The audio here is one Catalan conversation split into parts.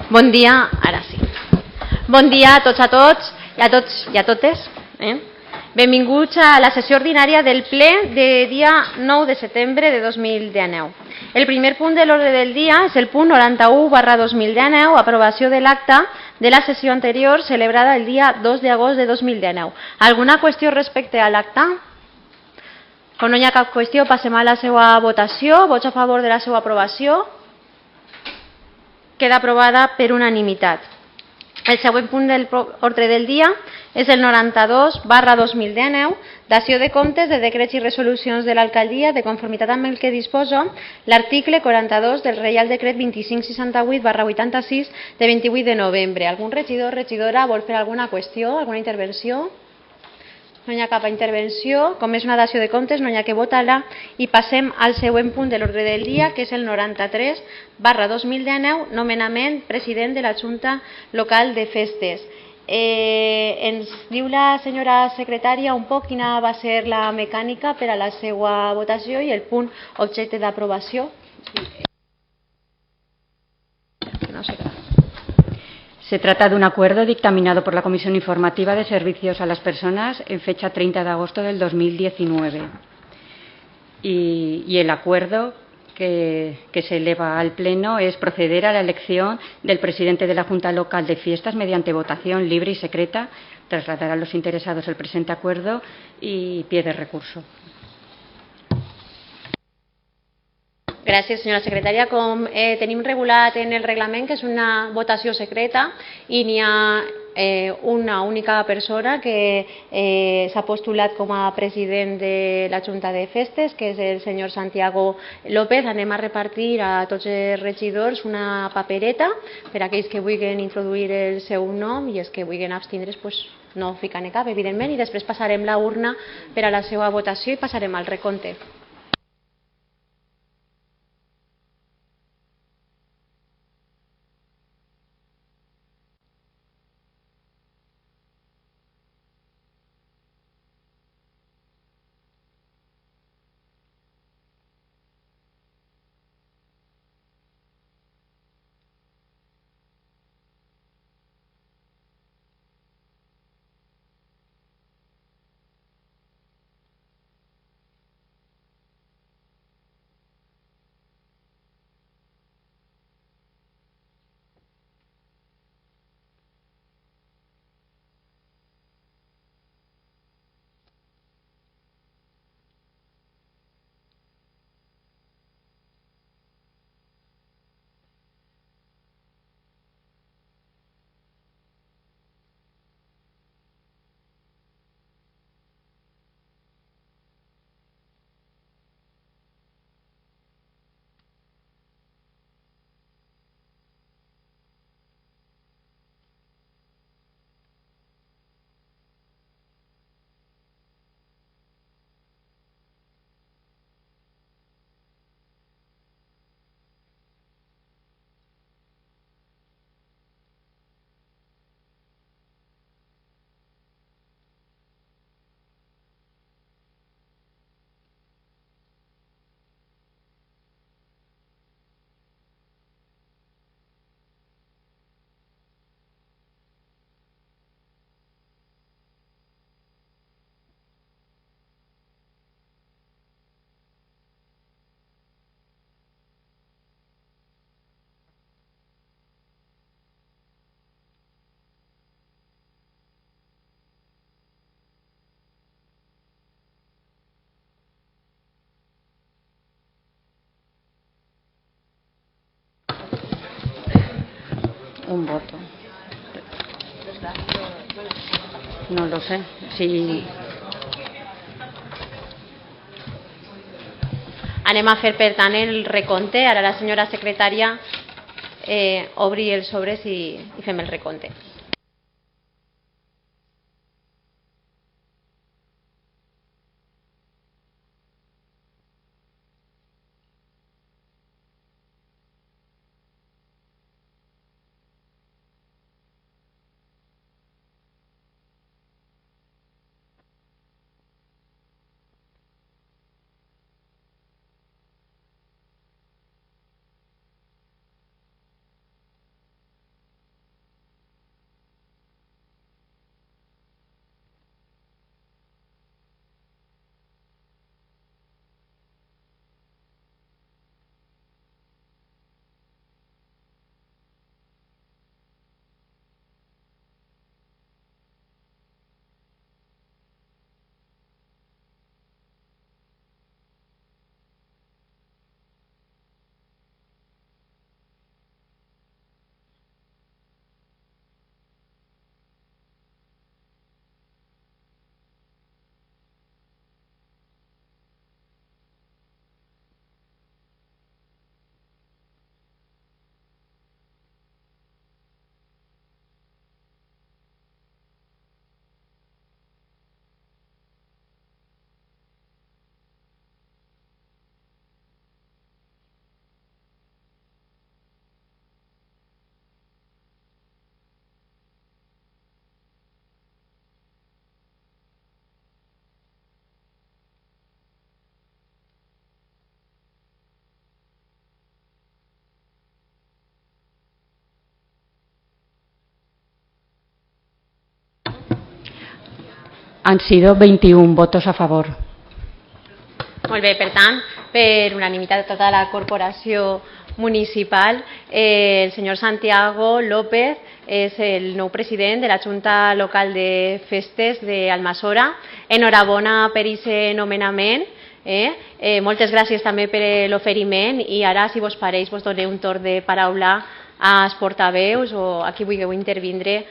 Bon dia, ara sí. Bon dia a tots i a totes. Benvinguts a la sessió ordinària del ple de dia 9 de setembre de 2019. El primer punt de l'ordre del dia és el punt 91/2019, aprovació de l'acta de la sessió anterior celebrada el dia 2 d'agost de 2019. Alguna qüestió respecte a l'acta? Com no hi ha cap qüestió, passem a la seva votació. Vots a favor de la seva aprovació? Queda aprovada per unanimitat. El següent punt de l'ordre del dia és el 92/2019, dació de comptes de decrets i resolucions de l'alcaldia de conformitat amb el que disposa l'article 42 del Reial Decret 2568/86 de 28 de novembre. Algun regidor o regidora vol fer alguna qüestió, alguna intervenció? No hi ha cap intervenció. Com és una dació de comptes, no hi ha que votar-la. I passem al següent punt de l'ordre del dia, que és el 93/2019, nomenament president de la Junta Local de Festes. Ens diu la senyora secretària un poc quina va ser la mecànica per a la seva votació i el punt objecte d'aprovació. No sé. Se trata de un acuerdo dictaminado por la Comisión Informativa de Servicios a las Personas en fecha 30 de agosto del 2019. Y el acuerdo que se eleva al Pleno es proceder a la elección del presidente de la Junta Local de Fiestas mediante votación libre y secreta. Trasladar a los interesados el presente acuerdo y pie de recurso. Gràcies, senyora secretària. Com tenim regulat en el reglament que és una votació secreta i n'hi ha una única persona que s'ha postulat com a president de la Junta de Festes, que és el senyor Santiago López, anem a repartir a tots els regidors una papereta per a aquells que vulguin introduir el seu nom i els que vulguin abstindre's no ficar-ne cap, evidentment, i després passarem la urna per a la seva votació i passarem al recompte. Un voto. No lo sé. Sí. Anem a fer, per tant, el recompte. Ara la senyora secretària obri els sobres i fem el recompte. Han sido 21 votos a favor. Molt bé, per tant, per unanimitat de tota la corporació municipal, el senyor Santiago López és el nou president de la Junta Local de Festes d'Almassora. Enhorabona per aquest nomenament. Moltes gràcies també per l'oferiment i ara, si vos pareix, vos donaré un torn de paraula als portaveus o a qui vulgueu intervindre.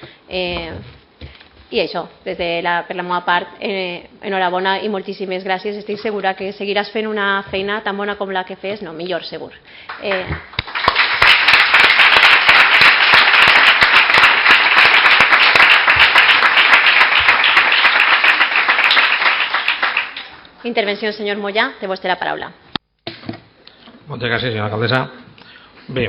I això, per la meva part, enhorabona i moltíssimes gràcies. Estic segura que seguiràs fent una feina tan bona com la que fes, no, millor segur. Intervenció, senyor Moya, té vostè la paraula. Moltes gràcies, senyora alcaldessa. Bé,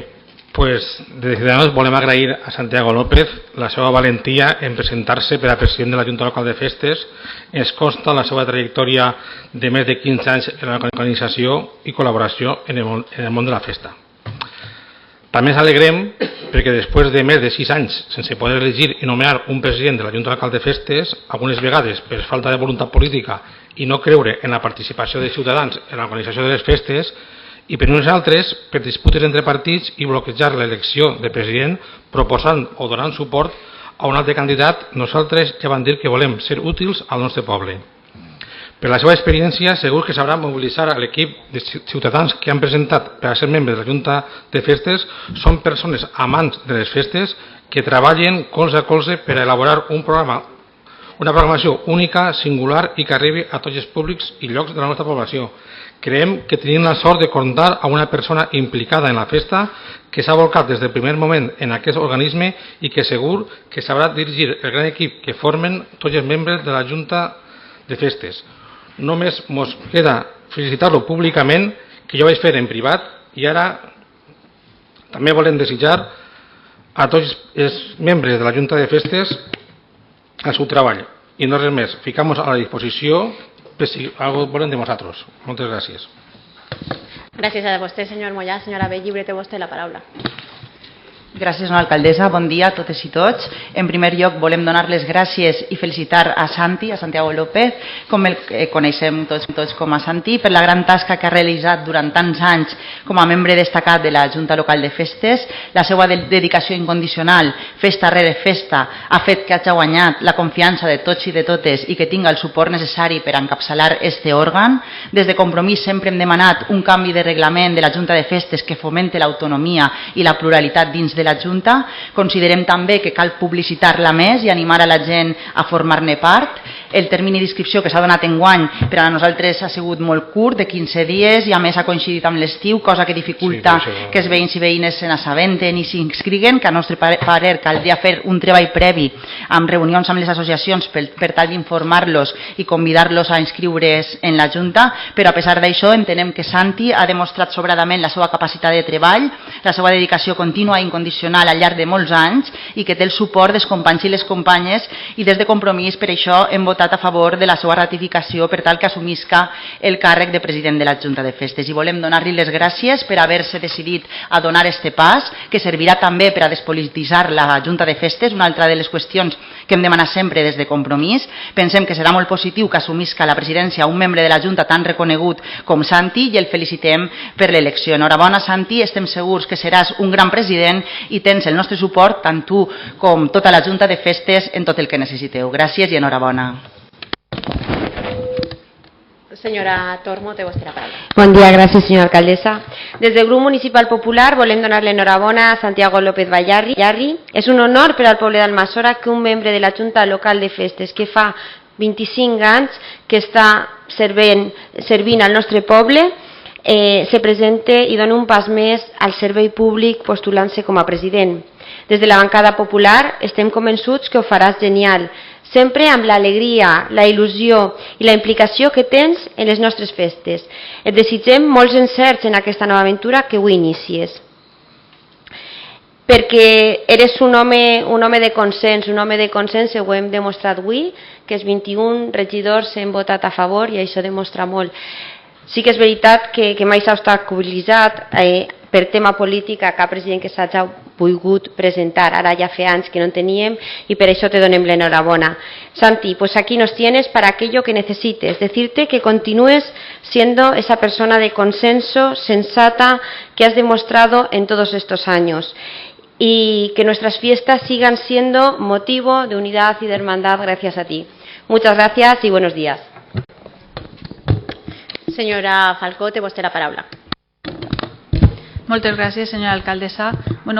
pues des de Ciudadanos volem agrair a Santiago López la seva valentia en presentar-se per a president de la Junta Local de Festes. Ens consta la seva trajectòria de més de 15 anys en l'organització i col·laboració en el món de la festa. També ens alegrem perquè després de més de 6 anys sense poder elegir i nomenar un president de la Junta Local de Festes, algunes vegades per falta de voluntat política i no creure en la participació de ciutadans en l'organització de les festes, i per uns altres per disputes entre partits i bloquejar l'elecció de president proposant o donant suport a un altre candidat, nosaltres ja vam dir que volem ser útils al nostre poble. Per la seva experiència, segur que sabrà mobilitzar a l'equip de ciutadans que han presentat per a ser membres de la Junta de Festes. Són persones amants de les festes que treballen colze a colze per a elaborar una programació única, singular i que arribi a tots els públics i llocs de la nostra població. Creiem que tenim la sort de comptar amb una persona implicada en la festa que s'ha volcat des del primer moment en aquest organisme i que segur que sabrà dirigir el gran equip que formen tots els membres de la Junta de Festes. Només ens queda felicitar-lo públicament, que jo vaig fer en privat, i ara també volem desitjar a tots els membres de la Junta de Festes el seu treball. I no res més, ficamos a la disposició per si algo volen de nosaltres. Moltes gràcies. Gràcies a vostè, senyor Mollà. Senyora Belllibre, té vostè la paraula. Gràcies, senyora alcaldessa. Bon dia a totes i tots. En primer lloc, volem donar les gràcies i felicitar a Santi, a Santiago López, com el coneixem tots com a Santi, per la gran tasca que ha realitzat durant tants anys com a membre destacat de la Junta Local de Festes. La seva dedicació incondicional, festa rere festa, ha fet que hagi guanyat la confiança de tots i de totes i que tinga el suport necessari per encapçalar este òrgan. Des de Compromís sempre hem demanat un canvi de reglament de la Junta de Festes que fomente l'autonomia i la pluralitat dins de la Junta. Considerem també que cal publicitar-la més i animar a la gent a formar-ne part. El termini d'inscripció que s'ha donat enguany per a nosaltres ha sigut molt curt, de 15 dies, i a més ha coincidit amb l'estiu, cosa que dificulta que els veïns i veïnes se n'assabenten i s'inscriguen, que al nostre parer caldria fer un treball previ amb reunions amb les associacions per tal d'informar-los i convidar-los a inscriure's en la Junta, però a pesar d'això entenem que Santi ha demostrat sobradament la seva capacitat de treball, la seva dedicació contínua i incondicional al llarg de molts anys i que té el suport dels companys i les companyes, i des de Compromís per això hem votat a favor de la seva ratificació per tal que assumisca el càrrec de president de la Junta de Festes. I volem donar-li les gràcies per haver-se decidit a donar este pas, que servirà també per a despolititzar la Junta de Festes, una altra de les qüestions que hem demanat sempre des de Compromís. Pensem que serà molt positiu que assumisca la presidència un membre de la Junta tan reconegut com Santi i el felicitem per l'elecció. Enhorabona, Santi, estem segurs que seràs un gran president i tens el nostre suport, tant tu com tota la Junta de Festes, en tot el que necessiteu. Gràcies i enhorabona. Senyora Tormo, té vostè la paraula. Bon dia, gràcies, senyora alcaldessa. Des del grup municipal popular volem donar-li enhorabona a Santiago López Bayarri. És un honor per al poble d'Almassora que un membre de la Junta Local de Festes que fa 25 anys que està servint al nostre poble se presente i doni un pas més al servei públic postulant-se com a president. Des de la bancada popular estem convençuts que ho faràs genial, sempre amb l'alegria, la il·lusió i la implicació que tens en les nostres festes. Et desitgem molts encerts en aquesta nova aventura que avui inicies. Perquè eres un home de consens, ho hem demostrat avui, que els 21 regidors s'han votat a favor i això demostra molt. Sí que és veritat que mai s'ha obstaculitzat per tema polític a cap president que s'hagi pogut presentar. Ara ja fa anys que no en teníem y por eso te donem l'enhorabona. Santi, pues aquí nos tienes para aquello que necesites. Decirte que continúes siendo esa persona de consenso, sensata, que has demostrado en todos estos años. Y que nuestras fiestas sigan siendo motivo de unidad y de hermandad gracias a ti. Muchas gracias y buenos días. Senyora Falcó, té vostè la paraula. Moltes gràcies, senyora alcaldessa.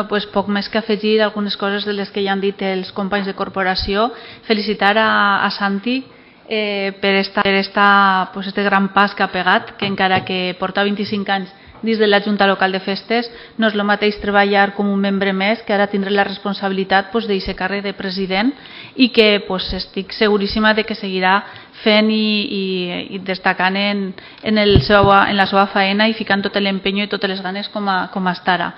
Pues poc més que afegir algunes coses de les que ja han dit els companys de corporació. Felicitar a Santi per este gran pas que ha pegat, que encara que porta 25 anys dins de la Junta Local de Festes, no és el mateix treballar com un membre més, que ara tindré la responsabilitat d'aquest càrrec de president i que estic seguríssima de que seguirà fent i destacant en la seva feina i ficant tot l'empenyo i totes les ganes com està ara.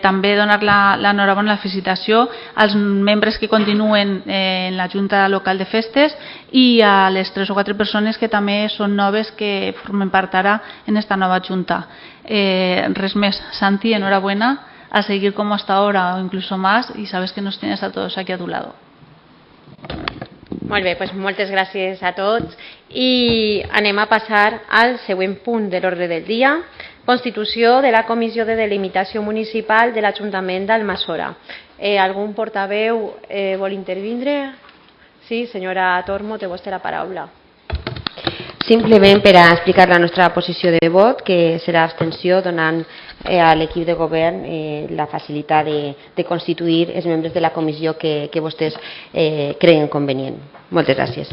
També donar l'enhorabona, la felicitació als membres que continuen en la Junta Local de Festes i a les 3 o 4 persones que també són noves que formen part ara en esta nova Junta. Res més. Santi, enhorabuena, a seguir como hasta ahora o incluso más, y sabes que nos tienes a todos aquí a tu lado. Molt bé, doncs moltes gràcies a tots i anem a passar al següent punt de l'ordre del dia, constitució de la Comissió de Delimitació Municipal de l'Ajuntament d'Almassora. Algun portaveu vol intervindre? Sí, senyora Tormo, té vostè la paraula. Simplement per a explicar la nostra posició de vot, que serà abstenció, donant a l'equip de govern la facilitat de constituir els membres de la comissió que vostès creuen convenient. Moltes gràcies.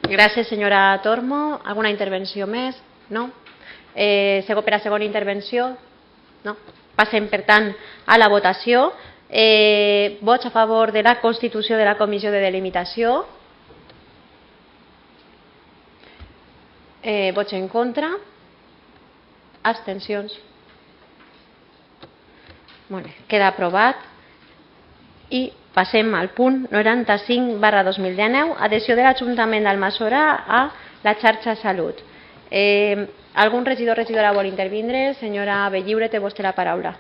Gràcies, senyora Tormo. Alguna intervenció més? No? Per a segona intervenció? No? Passem, per tant, a la votació. Vots a favor de la constitució de la Comissió de Delimitació. Vots en contra. Abstencions. Molt bé, queda aprovat. I passem al punt 95/2019, adhesió de l'Ajuntament d'Almassora a la xarxa Salut. Algun regidor o regidora vol intervindre? Senyora Belliure, té vostè la paraula.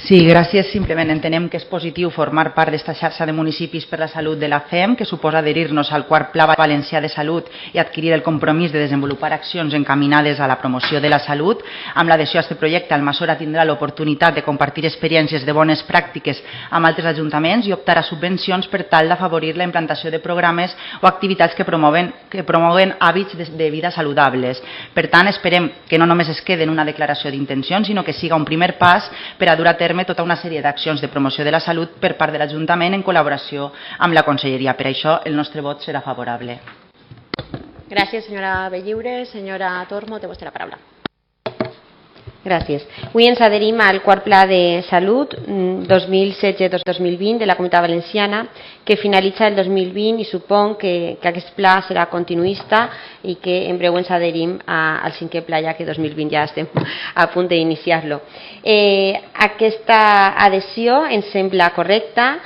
Sí, gràcies. Simplement entenem que és positiu formar part d'esta xarxa de municipis per la salut de la FEM, que suposa adherir-nos al quart Pla Valencià de Salut i adquirir el compromís de desenvolupar accions encaminades a la promoció de la salut. Amb l'adhesió a aquest projecte, Almassora tindrà l'oportunitat de compartir experiències de bones pràctiques amb altres ajuntaments i optar a subvencions per tal d'afavorir la implantació de programes o activitats que promouen hàbits de vida saludables. Per tant, esperem que no només es quede en una declaració d'intencions, sinó que siga un primer pas per a dur a terme tota una sèrie d'accions de promoció de la salut per part de l'Ajuntament en col·laboració amb la Conselleria. Per això el nostre vot serà favorable. Gràcies, senyora Belliure. Senyora Tormo, té vostè la paraula. Gràcies. Avui ens adherim al quart Pla de Salut 2016-2020 de la Comunitat Valenciana, que finalitza el 2020 i supon que aquest pla serà continuista i que en breu ens adherim al 5è pla, ja que 2020 ja estem a punt d'iniciar-lo. Aquesta adhesió ens sembla correcta,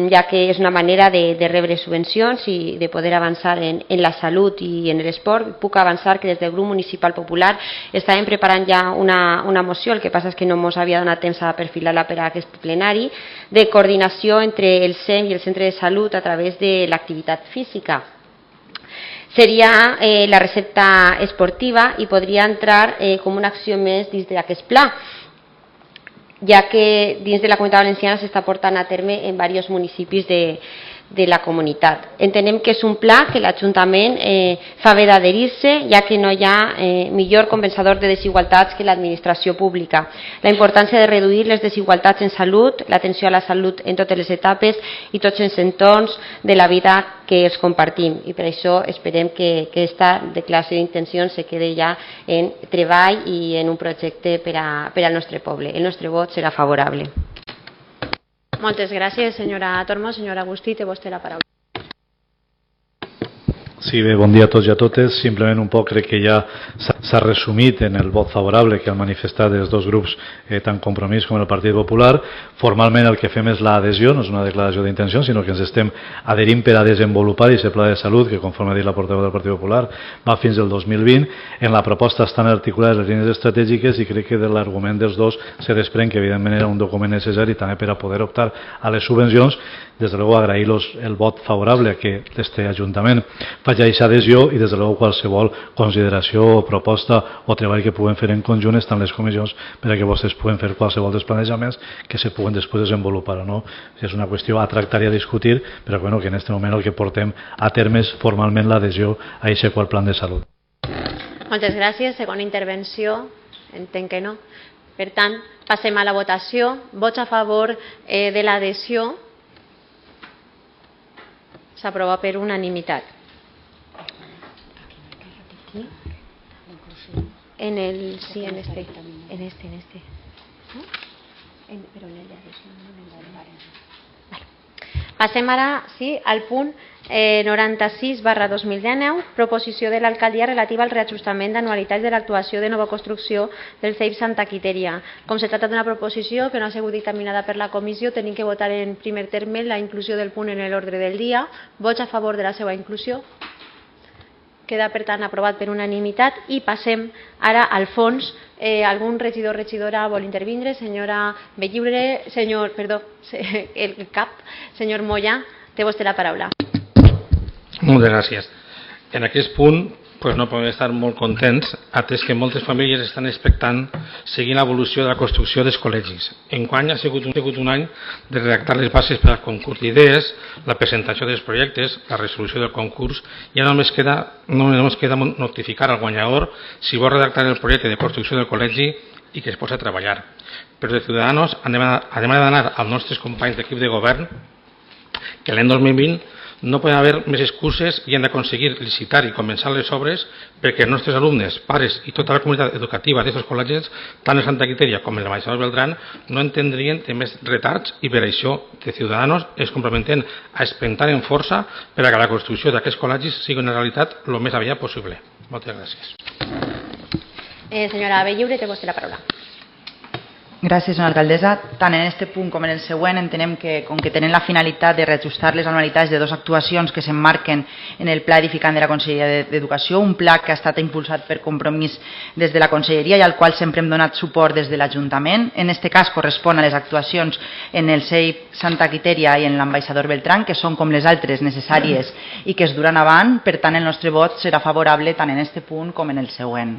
ja que és una manera de rebre subvencions i de poder avançar en la salut i en l'esport. Puc avançar que des del grup municipal popular estàvem preparant ja una moció, el que passa és que no ens havia donat temps a perfilar-la per a aquest plenari, de coordinació entre el SEM i el centre de salut a través de l'activitat física. Seria la recepta esportiva i podria entrar com una acció més dins d'aquest pla, ja que dins de la Comunitat Valenciana s'està portant a terme en diversos municipis de la comunitat. Entenem que és un pla que l'Ajuntament fa bé d'adherir-se, ja que no hi ha millor compensador de desigualtats que l'administració pública. La importància de reduir les desigualtats en salut, l'atenció a la salut en totes les etapes i tots els entorns de la vida que els compartim. I per això esperem que aquesta declaració d'intencions se quede ja en treball i en un projecte per al nostre poble. El nostre vot serà favorable. Moltes gràcies, senyora Tormo. Senyora Agustí, té vostè la paraula. Sí, bé, bon dia a tots i a totes. Simplement un poc crec que ja s'ha resumit en el vot favorable que han manifestat els dos grups, tant Compromís com el Partit Popular. Formalment el que fem és l'adhesió, no és una declaració d'intenció, sinó que ens estem adherint per a desenvolupar aquest pla de salut que, conforme ha dit la portaveu del Partit Popular, va fins al 2020. En la proposta estan articulades les línies estratègiques i crec que de l'argument dels dos se desprèn que evidentment era un document necessari també per a poder optar a les subvencions. Des de luego agrair-los el vot favorable a que este Ajuntament faci aquesta adhesió i des de luego qualsevol consideració o proposta o treball que puguem fer en conjunt estan les comissions per a que vostès puguen fer qualsevol dels planejaments que se puguen després desenvolupar o no. És una qüestió a tractar i a discutir, però bueno, que en aquest moment el que portem a terme és formalment l'adhesió a aquest qual plan de salut. Moltes gràcies. Segona intervenció. Entenc que no. Per tant, passem a la votació. Vots a favor de l'adhesió. S'aprova per unanimitat. En el, sí, en este. En este. ¿No? Però en el de adhesió no en el de vale. Passem ara, sí, al punt 96/2019, proposició de l'alcaldia relativa al reajustament d'anualitats de l'actuació de nova construcció del CEIP Santa Quiteria. Com se tracta d'una proposició que no ha sigut dictaminada per la comissió, tenim que votar en primer terme la inclusió del punt en l'ordre del dia. Vots a favor de la seva inclusió. Queda, per tant, aprovat per unanimitat i passem ara al fons. Algun regidor o regidora vol intervindre? Senyora Bellliure, el cap, senyor Moya, té vostè la paraula. Moltes gràcies. En aquest punt no podem estar molt contents, atès que moltes famílies estan expectant seguir l'evolució de la construcció dels col·legis. Enguany ha sigut un any de redactar les bases per al concurs d'idees, la presentació dels projectes, la resolució del concurs, i ara només queda notificar al guanyador si vol redactar el projecte de construcció del col·legi i que es posa a treballar. Però de Ciudadanos hem de demanar als nostres companys d'equip de govern que l'any 2020 no poden haver més excuses i hem d'aconseguir licitar i començar les obres perquè els nostres alumnes, pares i tota la comunitat educativa d'aquests col·legis, tant en Santa Quiteria com en la Major Beltrán, no entendrien de més retards i per això de Ciudadanos es comprometen a expectar en força per a que la construcció d'aquests col·legis sigui una realitat el més aviat possible. Moltes gràcies. Senyora Bellliure, té vostè la paraula. Gràcies, senyora alcaldessa. Tant en aquest punt com en el següent entenem que, com que tenen la finalitat de reajustar les anualitats de dues actuacions que s'emmarquen en el pla edificant de la Conselleria d'Educació, un pla que ha estat impulsat per Compromís des de la Conselleria i al qual sempre hem donat suport des de l'Ajuntament. En aquest cas correspon a les actuacions en el CEIP Santa Quiteria i en l'ambaixador Beltrán, que són com les altres necessàries i que es duran avant. Per tant, el nostre vot serà favorable tant en aquest punt com en el següent.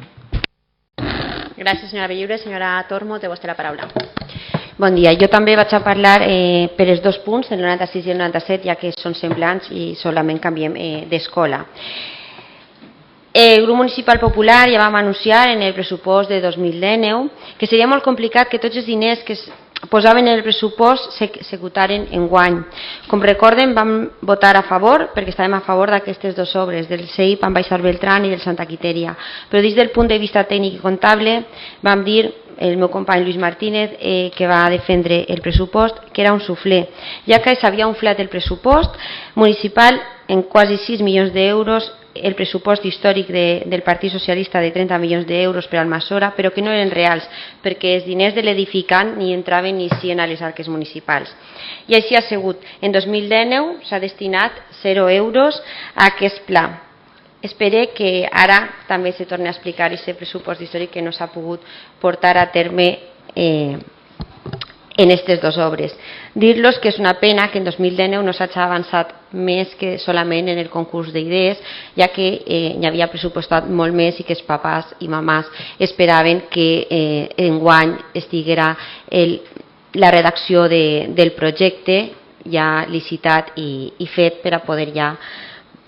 Gràcies, senyora Bellliure. Senyora Tormo, té vostè la paraula. Bon dia. Jo també vaig a parlar per els dos punts, el 96 i el 97, ja que són semblants i solament canviem d'escola. El grup municipal popular ja vam anunciar en el pressupost de 2019 que seria molt complicat que tots els diners que es posaven en el pressupost s'executaren enguany. Com recorden, vam votar a favor, perquè estàvem a favor d'aquestes dues obres, del CEIP Ambaixador Beltrán i del Santa Quiteria. Però des del punt de vista tècnic i comptable vam dir, el meu company Lluís Martínez, que va defendre el pressupost, que era un suflé, ja que s'havia inflat el pressupost municipal en quasi 6 milions d'euros, el pressupost històric del Partit Socialista de 30 milions d'euros per Almassora, però que no eren reals, perquè els diners de l'edificant ni entraven ni eixien a les arques municipals. I així ha sigut. En 2019 s'ha destinat 0 euros a aquest pla. Espero que ara també se torni a explicar aquest pressupost històric que no s'ha pogut portar a terme en aquestes dues obres. Dir-los que és una pena que en 2019 no s'hagi avançat més que solament en el concurs d'idees, ja que hi havia pressupostat molt més i que els papàs i mamàs esperaven que enguany estiguera la redacció del projecte ja licitat i fet per a poder ja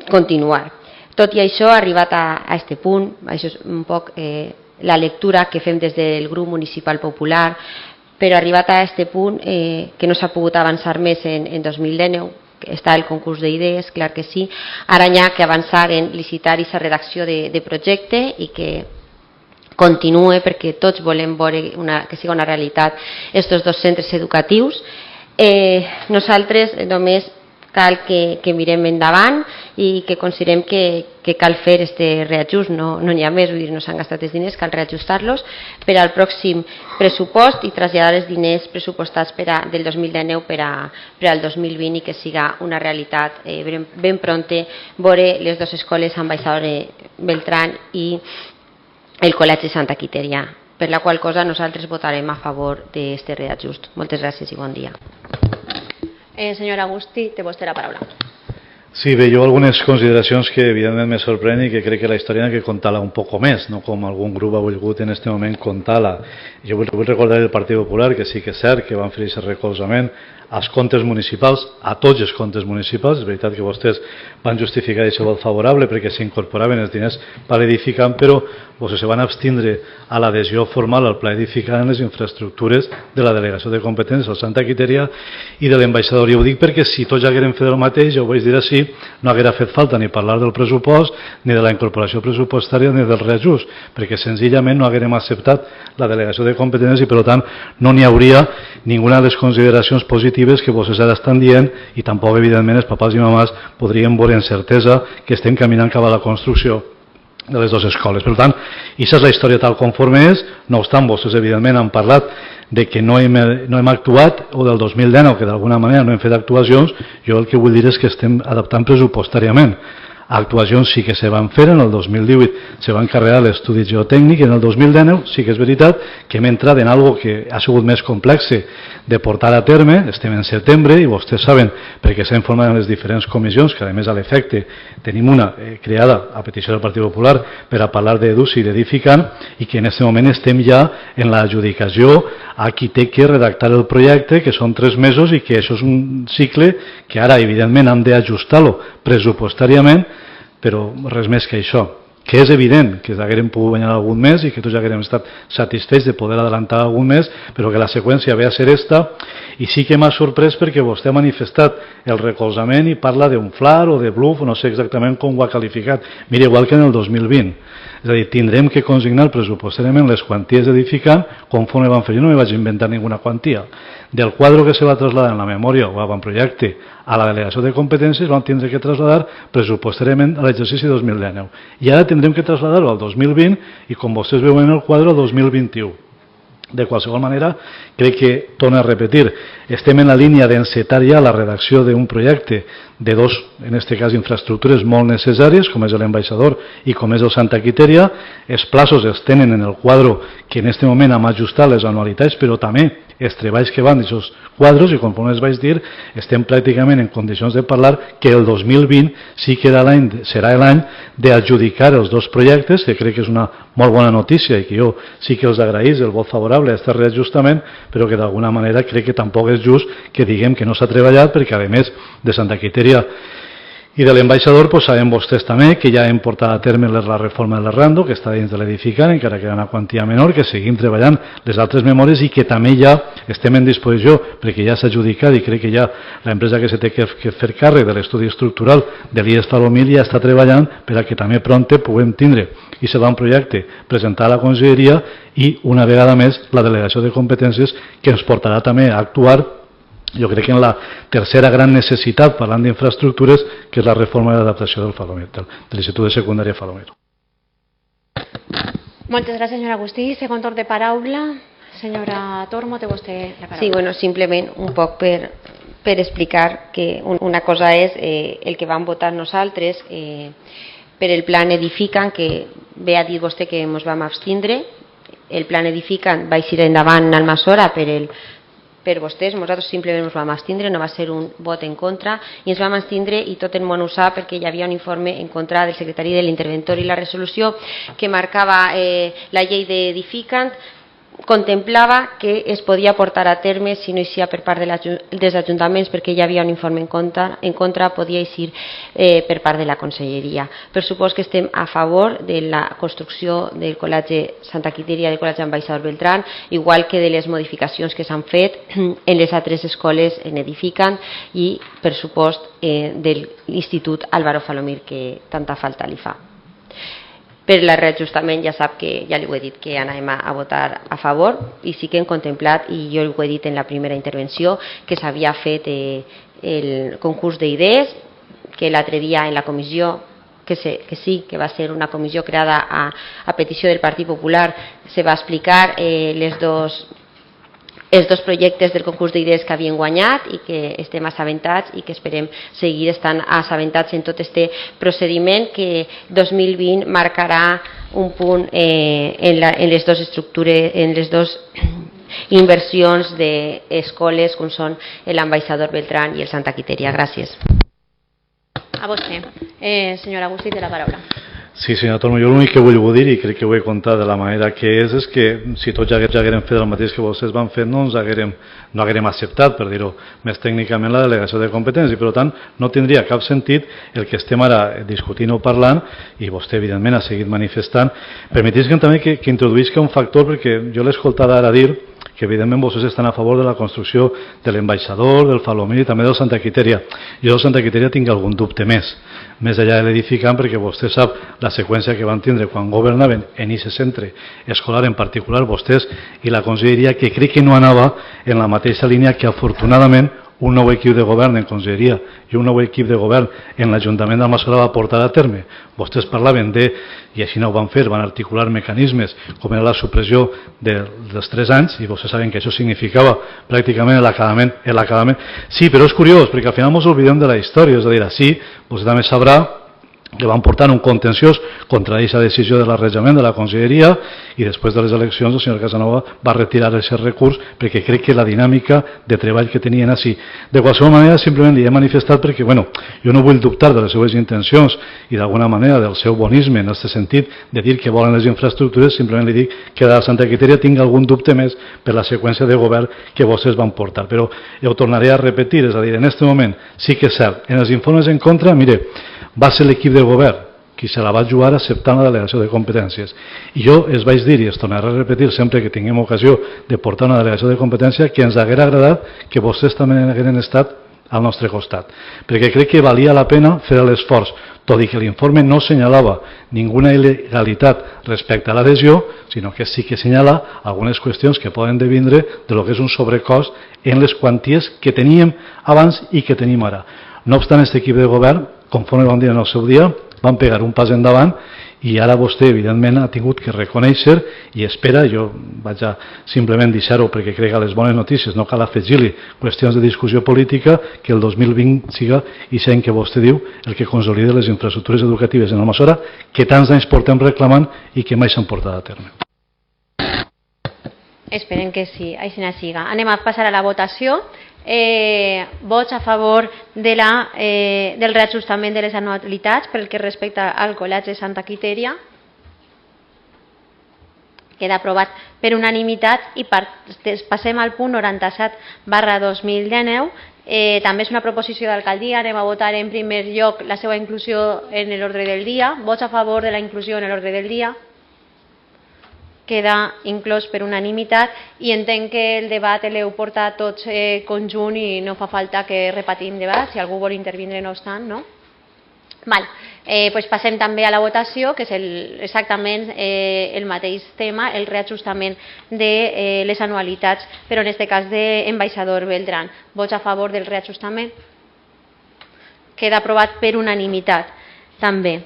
continuar. Tot i això, arribat a aquest punt, això és un poc la lectura que fem des del grup municipal popular, però arribat a aquest punt que no s'ha pogut avançar més en 2019, està el concurs d'idees, clar que sí, ara hi ha que avançar en licitar aquesta redacció de projecte i que continue perquè tots volem veure que sigui una realitat aquests dos centres educatius. Nosaltres només cal que mirem endavant i que considerem que cal fer este reajust, no n'hi ha més, vull dir, no s'han gastat els diners, cal reajustar-los per al pròxim pressupost i traslladar els diners pressupostats del 2019 per al 2020 i que siga una realitat ben pronte veure les dues escoles Ambaixador Beltrán i el Col·legi Santa Quiteria, per la qual cosa nosaltres votarem a favor d'aquest reajust. Moltes gràcies i bon dia. Señor Agustí, té vostè la paraula. Sí, bé, jo algunes consideracions que evidentment me sorprenen i que crec que la història ha de contar-la un poc més, no com algun grup ha volgut en aquest moment contar-la. Jo vull recordar el Partit Popular, que sí que és cert que van fer aquest recolzament als comptes municipals, a tots els comptes municipals. És veritat que vostès van justificar aquest vot favorable perquè s'incorporaven els diners per edificar, però vostès se van abstindre a l'adhesió formal al pla edificant en les infraestructures de la delegació de competències al Santa Quiteria i de l'ambaixador. I ho dic perquè si tots haguérem fet el mateix, ja ho vaig dir així, no haguera fet falta ni parlar del pressupost, ni de la incorporació pressupostària, ni del reajust, perquè senzillament no haguérem acceptat la delegació de competències i per tant no n'hi hauria ninguna de les consideracions positives que vostès ara estan dient i tampoc evidentment els papàs i mamàs podrien veure en certesa que estem caminant cap a la construcció de les dues escoles. Per tant, això és la història tal conforme és. No obstant, vostès evidentment han parlat de que no hem actuat, o del 2019, que d'alguna manera no hem fet actuacions. Jo el que vull dir és que estem adaptant pressupostàriament. Actuacions sí que se van fer, en el 2018 se va encarregar l'estudi geotècnic i en el 2019 sí que és veritat que hem entrat en algo que ha sigut més complex de portar a terme. Estem en setembre i vostès saben, perquè s'ha informat en les diferents comissions, que a més a l'efecte tenim una creada a petició del Partit Popular per a parlar d'EDUS i d'edificant i que en aquest moment estem ja en l'adjudicació a qui té que redactar el projecte, que són 3 mesos i que això és un cicle que ara evidentment hem d'ajustar-lo pressupostàriament, però res més que això, que és evident que haguérem pogut guanyar algun mes i que tots haguérem estat satisfets de poder adelantar algun mes, però que la seqüència ve a ser esta. I sí que m'ha sorprès perquè vostè ha manifestat el recolzament i parla d'un flar o de bluff, no sé exactament com ho ha qualificat. Mira, igual que en el 2020. És a dir, tindrem que consignar pressupostàriament les quanties edificant conforme van fer. Jo no me vaig inventar ninguna quantia. Del quadre que se va trasladar en la memòria o avantprojecte a la delegació de competències vam tindre que traslladar pressupostàriament a l'exercici 2019. I ara tindrem que traslladar-ho al 2020 i, com vostès veuen en el quadre, al 2021. De qualsevol manera, crec que, torno a repetir, estem en la línia d'encetar ja la redacció d'un projecte de dos, en aquest cas, infraestructures molt necessàries, com és l'ambaixador i com és el Santa Quiteria. Els plaços els tenen en el quadre que en aquest moment hem ajustat les anualitats, però també els treballs que van d'aquests quadres, i conforme els vaig dir, estem pràcticament en condicions de parlar que el 2020 sí que serà l'any d'adjudicar els dos projectes, que crec que és una molt bona notícia i que jo sí que els agraïs el vot favorable a aquest reajustament, però que d'alguna manera crec que tampoc és just que diguem que no s'ha treballat, perquè a més de Santa Quiteria i de l'ambaixador, sabem vostès també que ja hem portat a terme la reforma de l'Errando, que està dins de l'edificant, encara que era una quantia menor, que seguim treballant les altres memòries i que també ja estem en disposició, perquè ja s'ha adjudicat i crec que ja l'empresa que se té que fer càrrec de l'estudi estructural de l'IES Falomil ja està treballant per a que també prompte puguem tindre i serà un projecte presentar a la conselleria i una vegada més la delegació de competències que ens portarà també a actuar. Jo crec que en la tercera gran necessitat, parlant d'infraestructures, que és la reforma i l'adaptació de l'Institut de Secundària Falomero. Moltes gràcies, senyora Agustí. Segon torn de paraula. Senyora Tormo, té vostè la paraula. Sí, bueno, simplement un poc per explicar que una cosa és el que vam votar nosaltres per el plan Edificant, que bé ha dit vostè que ens vam abstindre. El plan Edificant va eixir endavant en Almassora per vostès, nosaltres simplement ens vam abstindre, no va ser un vot en contra, i ens vam abstindre i tot el món ho sap perquè hi havia un informe en contra del secretari de l'interventor i la resolució que marcava la llei d'Edificant contemplava que es podia portar a terme si no hi sia per part dels ajuntaments perquè hi havia un informe en contra podia eixir per part de la conselleria. Per supost que estem a favor de la construcció del Col·legi Santa Quiteria i del Col·legi Ambaixador Beltrán, igual que de les modificacions que s'han fet en les altres escoles en Edificant i per supost de l'Institut Álvaro Falomir que tanta falta li fa. Per la reajustament ja sap que ja li ho he dit que anem a votar a favor i sí que hem contemplat, i jo ho he dit en la primera intervenció, que s'havia fet el concurs d'idees, que l'altre dia en la comissió, que sí, que va ser una comissió creada a petició del Partit Popular, se va explicar els dos projectes del concurs d'idees que havien guanyat i que estem assabentats i que esperem seguir estant assabentats en tot este procediment que 2020 marcarà un punt en les dues estructures, en les dues inversions d'escoles com són l'ambaixador Beltrán i el Santa Quiteria. Gràcies. A vostè. Senyor Agustí, té la paraula. Sí, senyor Tormo, jo l'únic que vull dir, i crec que ho he contat de la manera que és que si tots ja haguérem fet el mateix que vostès van fer, no haguérem acceptat, per dir-ho més tècnicament, la delegació de competències, i per tant no tindria cap sentit el que estem ara discutint o parlant, i vostè evidentment ha seguit manifestant. Permetis-me també que introduïsca un factor, perquè jo l'he escoltat ara dir que evidentment vostès estan a favor de la construcció de l'ambaixador, del Falomir i també del Santa Quiteria. Jo del Santa Quiteria tinc algun dubte més enllà de l'edificant, perquè vostè sap la seqüència que van tindre quan governaven en aquest centre escolar en particular, vostès i la conselleria, que crec que no anava en la mateixa línia que afortunadament un nou equip de govern en conselleria i un nou equip de govern en l'Ajuntament d'Almassora va portar a terme. Vostès parlaven i així no ho van fer, van articular mecanismes com era la supressió dels 3 anys, i vostès saben que això significava pràcticament l'acabament. Sí, però és curiós, perquè al final ens oblidem de la història, és a dir, així vostè també sabrà que van portar un contenciós contra aquesta decisió de l'arranjament de la conselleria, i després de les eleccions el senyor Casanova va retirar aquest recurs perquè crec que la dinàmica de treball que tenien així. De qualsevol manera, simplement li he manifestat perquè, jo no vull dubtar de les seves intencions i d'alguna manera del seu bonisme en aquest sentit de dir que volen les infraestructures, simplement li dic que de la Santa Quiteria tinc algun dubte més per la seqüència de govern que vostès van portar. Però ho tornaré a repetir, és a dir, en aquest moment sí que és cert, en els informes en contra, mire, va ser l'equip de govern qui se la va jugar acceptant la delegació de competències. I jo es vaig dir, i es tornarà a repetir sempre que tinguem ocasió de portar una delegació de competència, que ens haguera agradat que vostès també hagueren estat al nostre costat, perquè crec que valia la pena fer l'esforç, tot i que l'informe no assenyalava ninguna il·legalitat respecte a l'adhesió, sinó que sí que assenyala algunes qüestions que poden devindre de lo que és un sobrecost en les quanties que teníem abans i que tenim ara. No obstant, aquest equip de govern, conforme vam dir en el seu dia, van pegar un pas endavant, i ara vostè evidentment ha tingut que reconèixer i espera, jo vaig a simplement deixar-ho perquè crec que les bones notícies no cal afegir-li qüestions de discussió política, que el 2020 siga i sent que vostè diu el que consolida les infraestructures educatives en Almassora que tants anys portem reclamant i que mai s'han portat a terme. Esperem que sí, així siga. Anem a passar a la votació. Vots a favor del reajustament de les anualitats pel que respecta al Col·legi de Santa Quiteria. Queda aprovat per unanimitat i passem al punt 97/2019. També és una proposició d'alcaldia. Anem a votar en primer lloc la seva inclusió en l'ordre del dia. Vots a favor de la inclusió en l'ordre del dia. Queda inclòs per unanimitat i entenc que el debat l'heu portat tots conjunt i no fa falta que repetim debat, si algú vol intervindre no obstant, no? Doncs passem també a la votació, que és exactament el mateix tema, el reajustament de les anualitats, però en aquest cas d'ambaixador Beltrán. Vots a favor del reajustament? Queda aprovat per unanimitat també.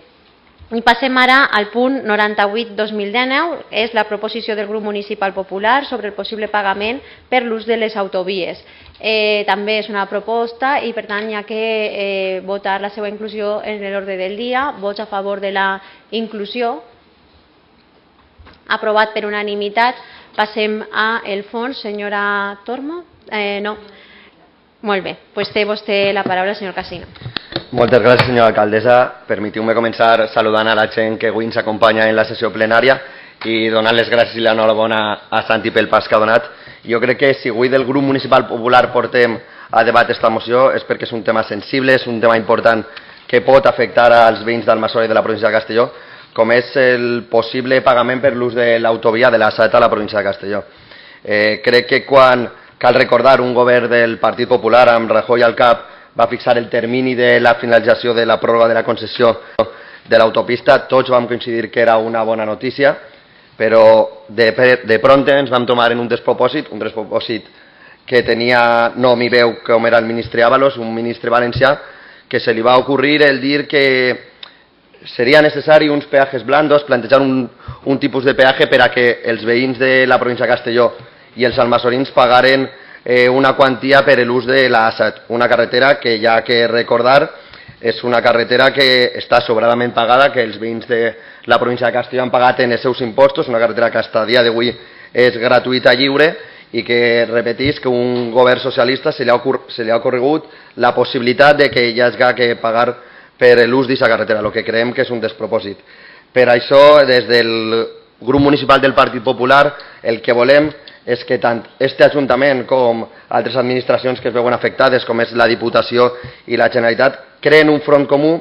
I passem ara al punt 98/2019, és la proposició del grup municipal popular sobre el possible pagament per l'ús de les autovies. També és una proposta i per tant hi ha que votar la seva inclusió en l'ordre del dia. Vots a favor de la inclusió? Aprovat per unanimitat. Passem al fons. Senyora Tormo? No. Molt bé, doncs té vostè la paraula, senyor Casino. Moltes gràcies, senyora alcaldessa. Permetiu-me començar saludant a la gent que avui ens acompanya en la sessió plenària i donant les gràcies i l'enhorabona a Santi pel pas que ha donat. Jo crec que si avui del grup municipal popular portem a debat aquesta moció és perquè és un tema sensible, és un tema important que pot afectar als veïns d'Almassora i de la província de Castelló, com és el possible pagament per l'ús de l'autovia de la SAT a la província de Castelló. Crec que quan cal recordar un govern del Partit Popular amb Rajoy al cap va fixar el termini de la finalització de la pròrroga de la concessió de l'autopista, tots vam coincidir que era una bona notícia, però de prompte ens vam trobar en un despropòsit que tenia nom i veu com era el ministre Ábalos, un ministre valencià, que se li va ocurrir el dir que seria necessari uns peajes blandos, plantejar un tipus de peatge per a que els veïns de la província de Castelló i els almassorins pagaren una quantia per l'ús de l'A7, una carretera que hi ha que recordar és una carretera que està sobradament pagada, que els veïns de la província de Castelló han pagat en els seus impostos, una carretera que fins a dia d'avui és gratuïta, lliure, i que repetís que un govern socialista se li ha ocorregut la possibilitat de que hi hagi que pagar per l'ús d'aquesta carretera, el que creiem que és un despropòsit. Per això, des del grup municipal del Partit Popular, el que volem és que tant este Ajuntament com altres administracions que es veuen afectades, com és la Diputació i la Generalitat, creen un front comú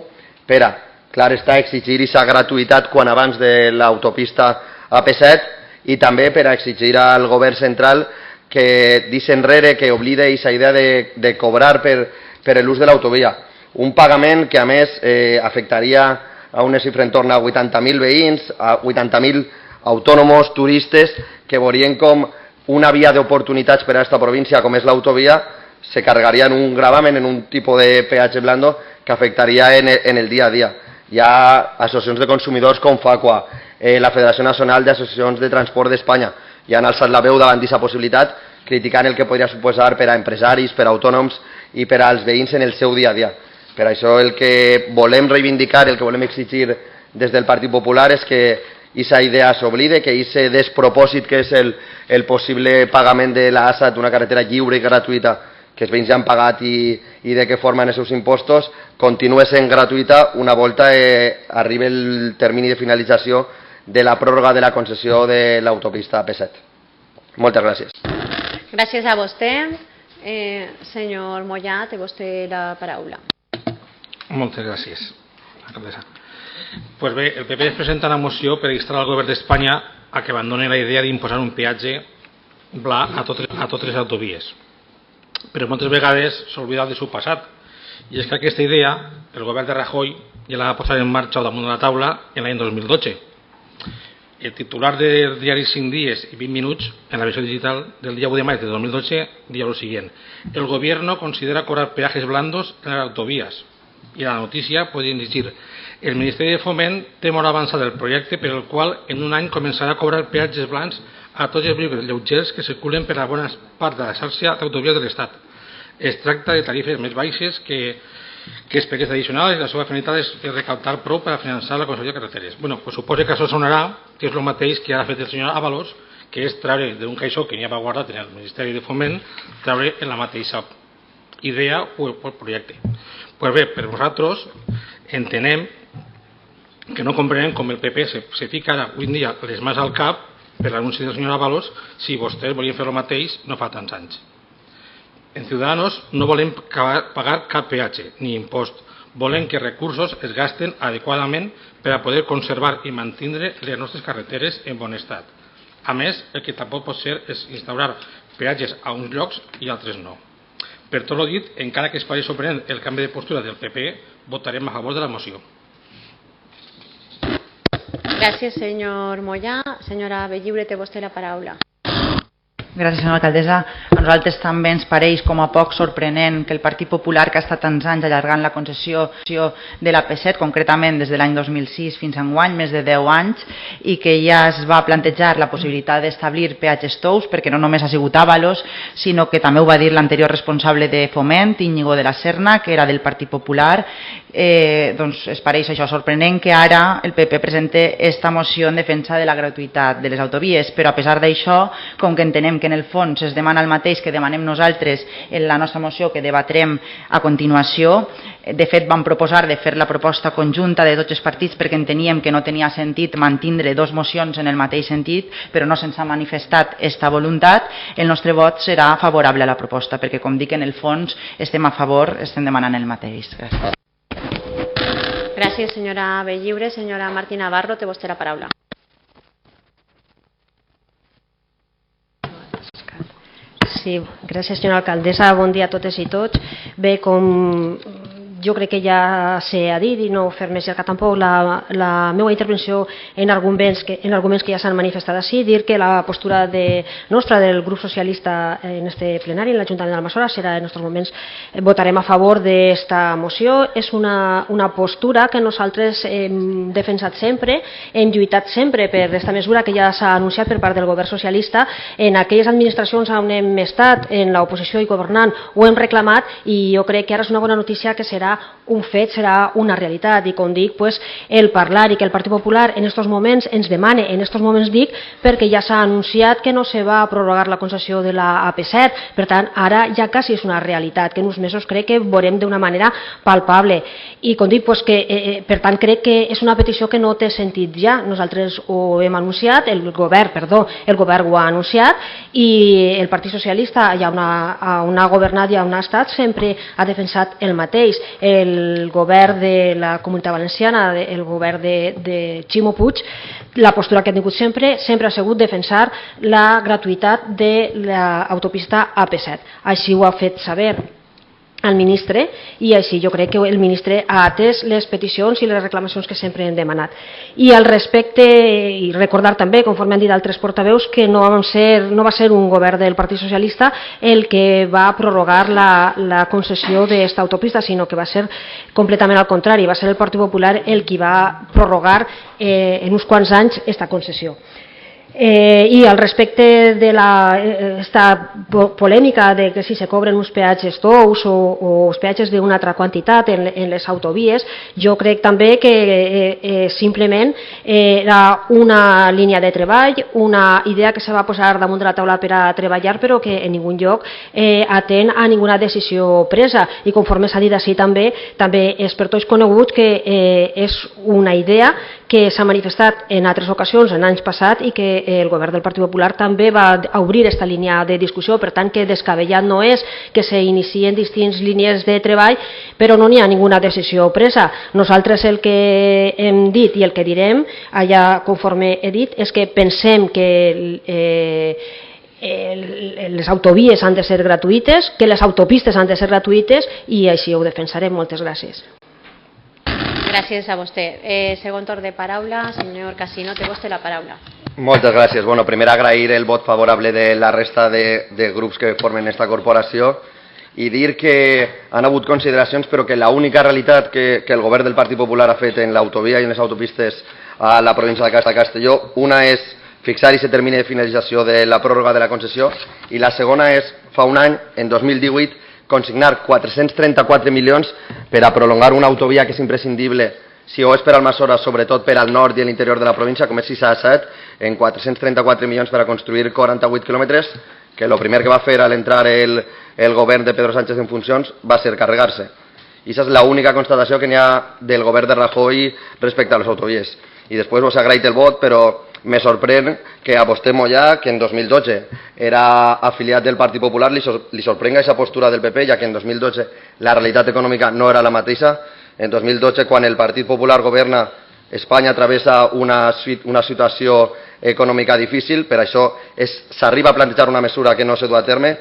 per a, clar està, exigir aquesta gratuïtat quan abans de l'autopista AP7 i també per a exigir al govern central que deixi enrere, que oblide aquesta idea de cobrar per l'ús de l'autovia. Un pagament que a més afectaria a una xifra en torn a 80.000 veïns, a 80.000 autònoms, turistes, que veurien com una via d'oportunitats per a aquesta província com és l'autovia se carregaria en un gravamen, en un tipus de peatge blando que afectaria en el dia a dia. Hi ha associacions de consumidors com FACUA, la Federació Nacional d'Associacions de Transport d'Espanya, i han alçat la veu davant d'aquesta possibilitat, criticant el que podria suposar per a empresaris, per a autònoms i per als veïns en el seu dia a dia. Per això el que volem reivindicar, el que volem exigir des del Partit Popular és que aquesta idea s'oblide, que aquest despropòsit que és el possible pagament de l'A7, una carretera lliure i gratuïta que els veïns ja han pagat i de què forma en els seus impostos, continua sent gratuïta una volta arribi el termini de finalització de la pròrroga de la concessió de l'autopista AP7. Moltes gràcies. Gràcies a vostè. Senyor Mollà, té vostè la paraula. Moltes gràcies, alcaldessa. Pues bé, el PP presenta una moció per instar al govern d'Espanya a que abandoni la idea d'imposar un peatge pla a totes les autovies. Però moltes vegades s'ha oblidat del seu passat, i és que aquesta idea el govern de Rajoy ja la va posar en marxa damunt de la taula en l'any 2012. El titular del diari 5 dies i 20 minuts en la versió digital del dia 1 de maig de 2012 dia lo siguiente: el gobierno considera cobrar peajes blandos en las autovías. Y la notícia podria llegir: el Ministeri de Foment té molt avançat el projecte per el qual en un any començarà a cobrar peatges blancs a tots els vehicles lleugers que circulen per a bona part de la xarxa d'autovies de l'Estat. Es tracta de tarifes més baixes que expedients addicionals i la seva finalitat és recaptar prou per a finançar la concessió de carreteres. Bueno, pues suposo que això sonarà que és el mateix que ha fet el senyor Ábalos, que és treure d'un caixó que n'hi ha guardat en el Ministeri de Foment, treure en la mateixa idea o projecte. Pues bé, per nosaltres entenem que no comprenem com el PP se fica ara avui en dia les mans al cap per l'anunci del senyor Ábalos si vostès volien fer el mateix no fa tants anys. En Ciudadanos no volem pagar cap peatge ni impost. Volem que recursos es gasten adequadament per a poder conservar i mantindre les nostres carreteres en bon estat. A més, el que tampoc pot ser és instaurar peatges a uns llocs i altres no. Per tot el dit, encara que es pari sorprenent el canvi de postura del PP, votarem a favor de la moció. Gràcies, senyor Mollà. Senyora Bellliure, té vostè la paraula. Gràcies, senyora alcaldessa. A nosaltres també ens pareix com a poc sorprenent que el Partit Popular, que ha estat tants anys allargant la concessió de l'AP7, concretament des de l'any 2006 fins a enguany, més de 10 anys, i que ja es va plantejar la possibilitat d'establir peatges tous, perquè no només ha sigut Ábalos, sinó que també ho va dir l'anterior responsable de Foment, Íñigo de la Serna, que era del Partit Popular. Doncs es pareix això sorprenent que ara el PP presente esta moció en defensa de la gratuïtat de les autovies, però a pesar d'això, com que entenem que en el fons es demana el mateix que demanem nosaltres en la nostra moció que debatrem a continuació. De fet, vam proposar de fer la proposta conjunta de tots els partits perquè enteníem que no tenia sentit mantindre dos mocions en el mateix sentit, però no se'ns ha manifestat aquesta voluntat. El nostre vot serà favorable a la proposta perquè, com dic, en el fons estem a favor, estem demanant el mateix. Gràcies. Gràcies, senyora Bellliure. Senyora Martina Navarro, té vostè la paraula. Sí, gràcies, senyora alcaldessa. Bon dia a totes i tots. Bé, com jo crec que ja s'ha dit i no fer més llarga tampoc la meva intervenció en arguments que ja s'han manifestat així, dir que la postura nostra del grup socialista en este plenari, en l'Ajuntament d'Almassora, serà en aquests moments votarem a favor d'esta moció. És una postura que nosaltres hem defensat sempre, hem lluitat sempre per aquesta mesura que ja s'ha anunciat per part del govern socialista. En aquelles administracions on hem estat en l'oposició i governant ho hem reclamat i jo crec que ara és una bona notícia que serà un fet, serà una realitat. I com dic, el parlar i que el Partit Popular en aquests moments ens demane, en aquests moments dic perquè ja s'ha anunciat que no se va prorrogar la concessió de la AP7, per tant ara ja quasi és una realitat que en uns mesos crec que veurem d'una manera palpable. I com dic, per tant crec que és una petició que no té sentit ja. Nosaltres ho hem anunciat, el govern ho ha anunciat i el Partit Socialista, ja on ha governat i on ha estat, sempre ha defensat el mateix. El govern de la Comunitat Valenciana, el govern de Ximo Puig, la postura que ha tingut sempre ha sigut defensar la gratuïtat de l'autopista AP7. Així ho ha fet saber al ministre i així jo crec que el ministre ha atès les peticions i les reclamacions que sempre hem demanat. I al respecte, i recordar també, conforme han dit altres portaveus, que no va ser un govern del Partit Socialista el que va prorrogar la concessió d'aquesta autopista, sinó que va ser completament al contrari, va ser el Partit Popular el qui va prorrogar en uns quants anys aquesta concessió. I al respecte de esta polèmica de que si se cobren uns peatges tous o uns peatges d'una altra quantitat en les autovies, jo crec també que simplement era una línia de treball, una idea que se va posar damunt de la taula per a treballar, però que en ningú lloc atén a ninguna decisió presa. I conforme s'ha dit així també és per tots conegut que és una idea que s'ha manifestat en altres ocasions en anys passats i que el govern del Partit Popular també va obrir aquesta línia de discussió, per tant que descabellat no és que s'inicien distintes línies de treball, però no n'hi ha ninguna decisió presa. Nosaltres el que hem dit i el que direm, allà conforme he dit, és que pensem que les autovies han de ser gratuïtes, que les autopistes han de ser gratuïtes i així ho defensarem. Moltes gràcies. Gràcies a vostè. Segon torn de paraula, senyor Casino, té vostè la paraula. Moltes gràcies. Bueno, primer agrair el vot favorable de la resta de grups que formen esta corporació i dir que han hagut consideracions, però que l'única realitat que el govern del Partit Popular ha fet en l'autovia i en les autopistes a la província de Castelló, una és fixar aquest termini de finalització de la pròrroga de la concessió i la segona és, fa un any, en 2018, consignar 434 milions per a prolongar una autovia que és imprescindible, si ho és per Almassora, sobretot per al nord i l'interior de la província, com és ISA-7, en 434 milions per a construir 48 quilòmetres, que el primer que va fer a l'entrar el govern de Pedro Sánchez en funcions va ser carregar-se. I aquesta és l'única constatació que n'hi ha del govern de Rajoy respecte a les autovies. I després us agraït el vot, però me sorprèn que a vostè Mollà, que en 2012 era afiliat del Partit Popular, li sorprenga aquesta postura del PP, ja que en 2012 la realitat econòmica no era la mateixa. En 2012, quan el Partit Popular governa, Espanya travessa una situació econòmica difícil, per això s'arriba a plantejar una mesura que no s'ha dut a terme.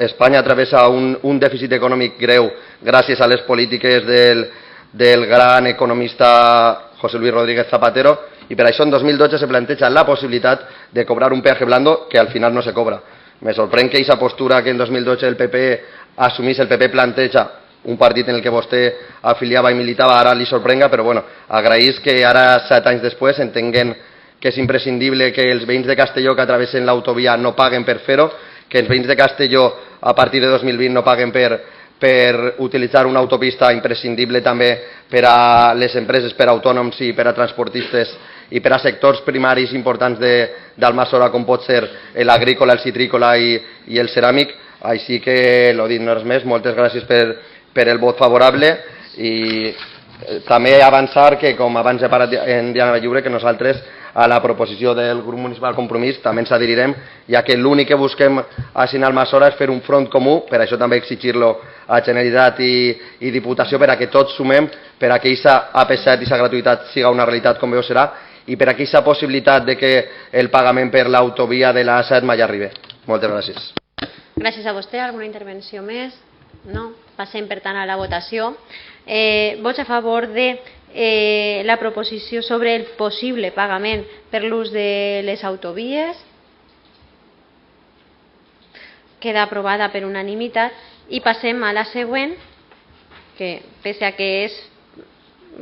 Espanya travessa un dèficit econòmic greu gràcies a les polítiques del gran economista José Luis Rodríguez Zapatero, i per això en 2012 se planteja la possibilitat de cobrar un peaje blando que al final no se cobra. Me sorprèn que aquesta postura que en 2012 el PP assumís, el PP planteja, un partit en el que vostè afiliava i militava, ara li sorprenga, però bueno, agraïs que ara, 7 anys després, entenguen que és imprescindible que els veïns de Castelló que travessen l'autovia no paguen per fer-ho, que els veïns de Castelló a partir de 2020 no paguen per utilitzar una autopista imprescindible també per a les empreses, per a autònoms i per a transportistes i per a sectors primaris importants d'Almassora com pot ser l'agrícola, el citrícola i el ceràmic. Així que, l'ho dit, no res més, moltes gràcies per el vot favorable i també avançar que, com abans he parat en Diana Lliure, que nosaltres a la proposició del grup municipal Compromís també ens adherirem, ja que l'únic que busquem a Almassora és fer un front comú, per això també exigir-lo a Generalitat i Diputació, per a que tots sumem, per a que aquesta AP7 i aquesta gratuïtat siga una realitat com veu serà, i per a que aquesta possibilitat de que el pagament per l'autovia de la A7 mai arribi. Moltes gràcies. Gràcies a vostè. Alguna intervenció més? No? Passem, per tant, a la votació. Vots a favor de la proposició sobre el possible pagament per l'ús de les autovies. Queda aprovada per unanimitat. I passem a la següent, que pese a que és